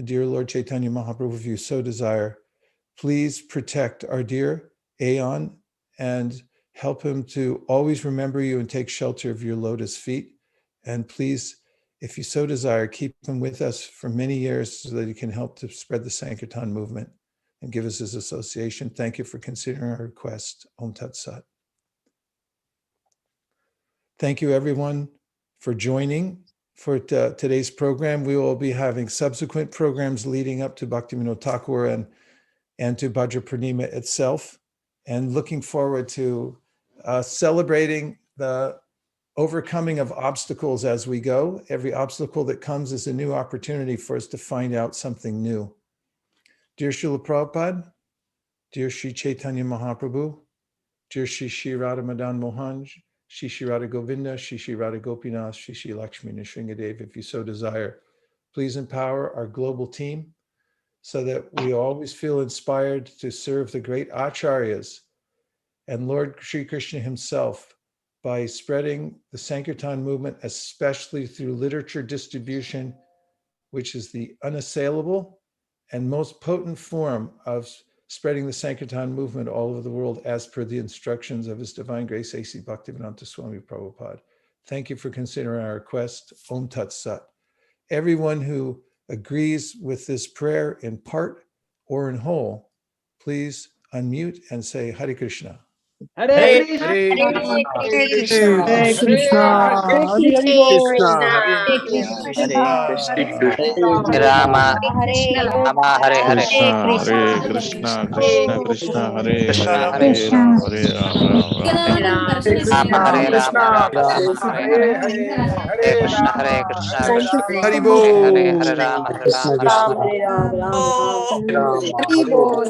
Dear Lord Chaitanya Mahaprabhu, if you so desire, please protect our dear Ayan and help him to always remember you and take shelter of your lotus feet. And please, if you so desire, keep him with us for many years so that he can help to spread the Sankirtan movement and give us his association. Thank you for considering our request. Om Tat Sat. Thank you, everyone, for joining for today's program. We will be having subsequent programs leading up to Bhaktivinod Thakur and to Bhadra Purnima itself, and looking forward to celebrating the overcoming of obstacles as we go. Every obstacle that comes is a new opportunity for us to find out something new. Dear Srila Prabhupada, dear Sri Chaitanya Mahaprabhu, dear Shri Radha Madan Mohan, Shri Radha Govinda, Shri Radha Gopinath, Shri Lakshmi Nrsingadev, if you so desire, please empower our global team so that we always feel inspired to serve the great acharyas and Lord Sri Krishna himself by spreading the Sankirtan movement, especially through literature distribution, which is the unassailable and most potent form of spreading the Sankirtan movement all over the world as per the instructions of His Divine Grace A.C. Bhaktivinod Swami Prabhupada. Thank you for considering our request. Om Tat Sat. Everyone who agrees with this prayer in part or in whole, please unmute and say Hare Krishna. Hare Krishna. Krishna. Krishna. Hare Krishna. Rama Rama Hare Hare Hare Krishna, Krishna Krishna, Hare Krishna Hare, Hare Hare Ram, Hare Ram, Ram Ram. Rama Hare Rama Rama Hare Hare Krishna Thank you. Krishna Haribo. Hare Hare Rama Hare Rama Rama Hare Ram, Ram, Ram. Haribo.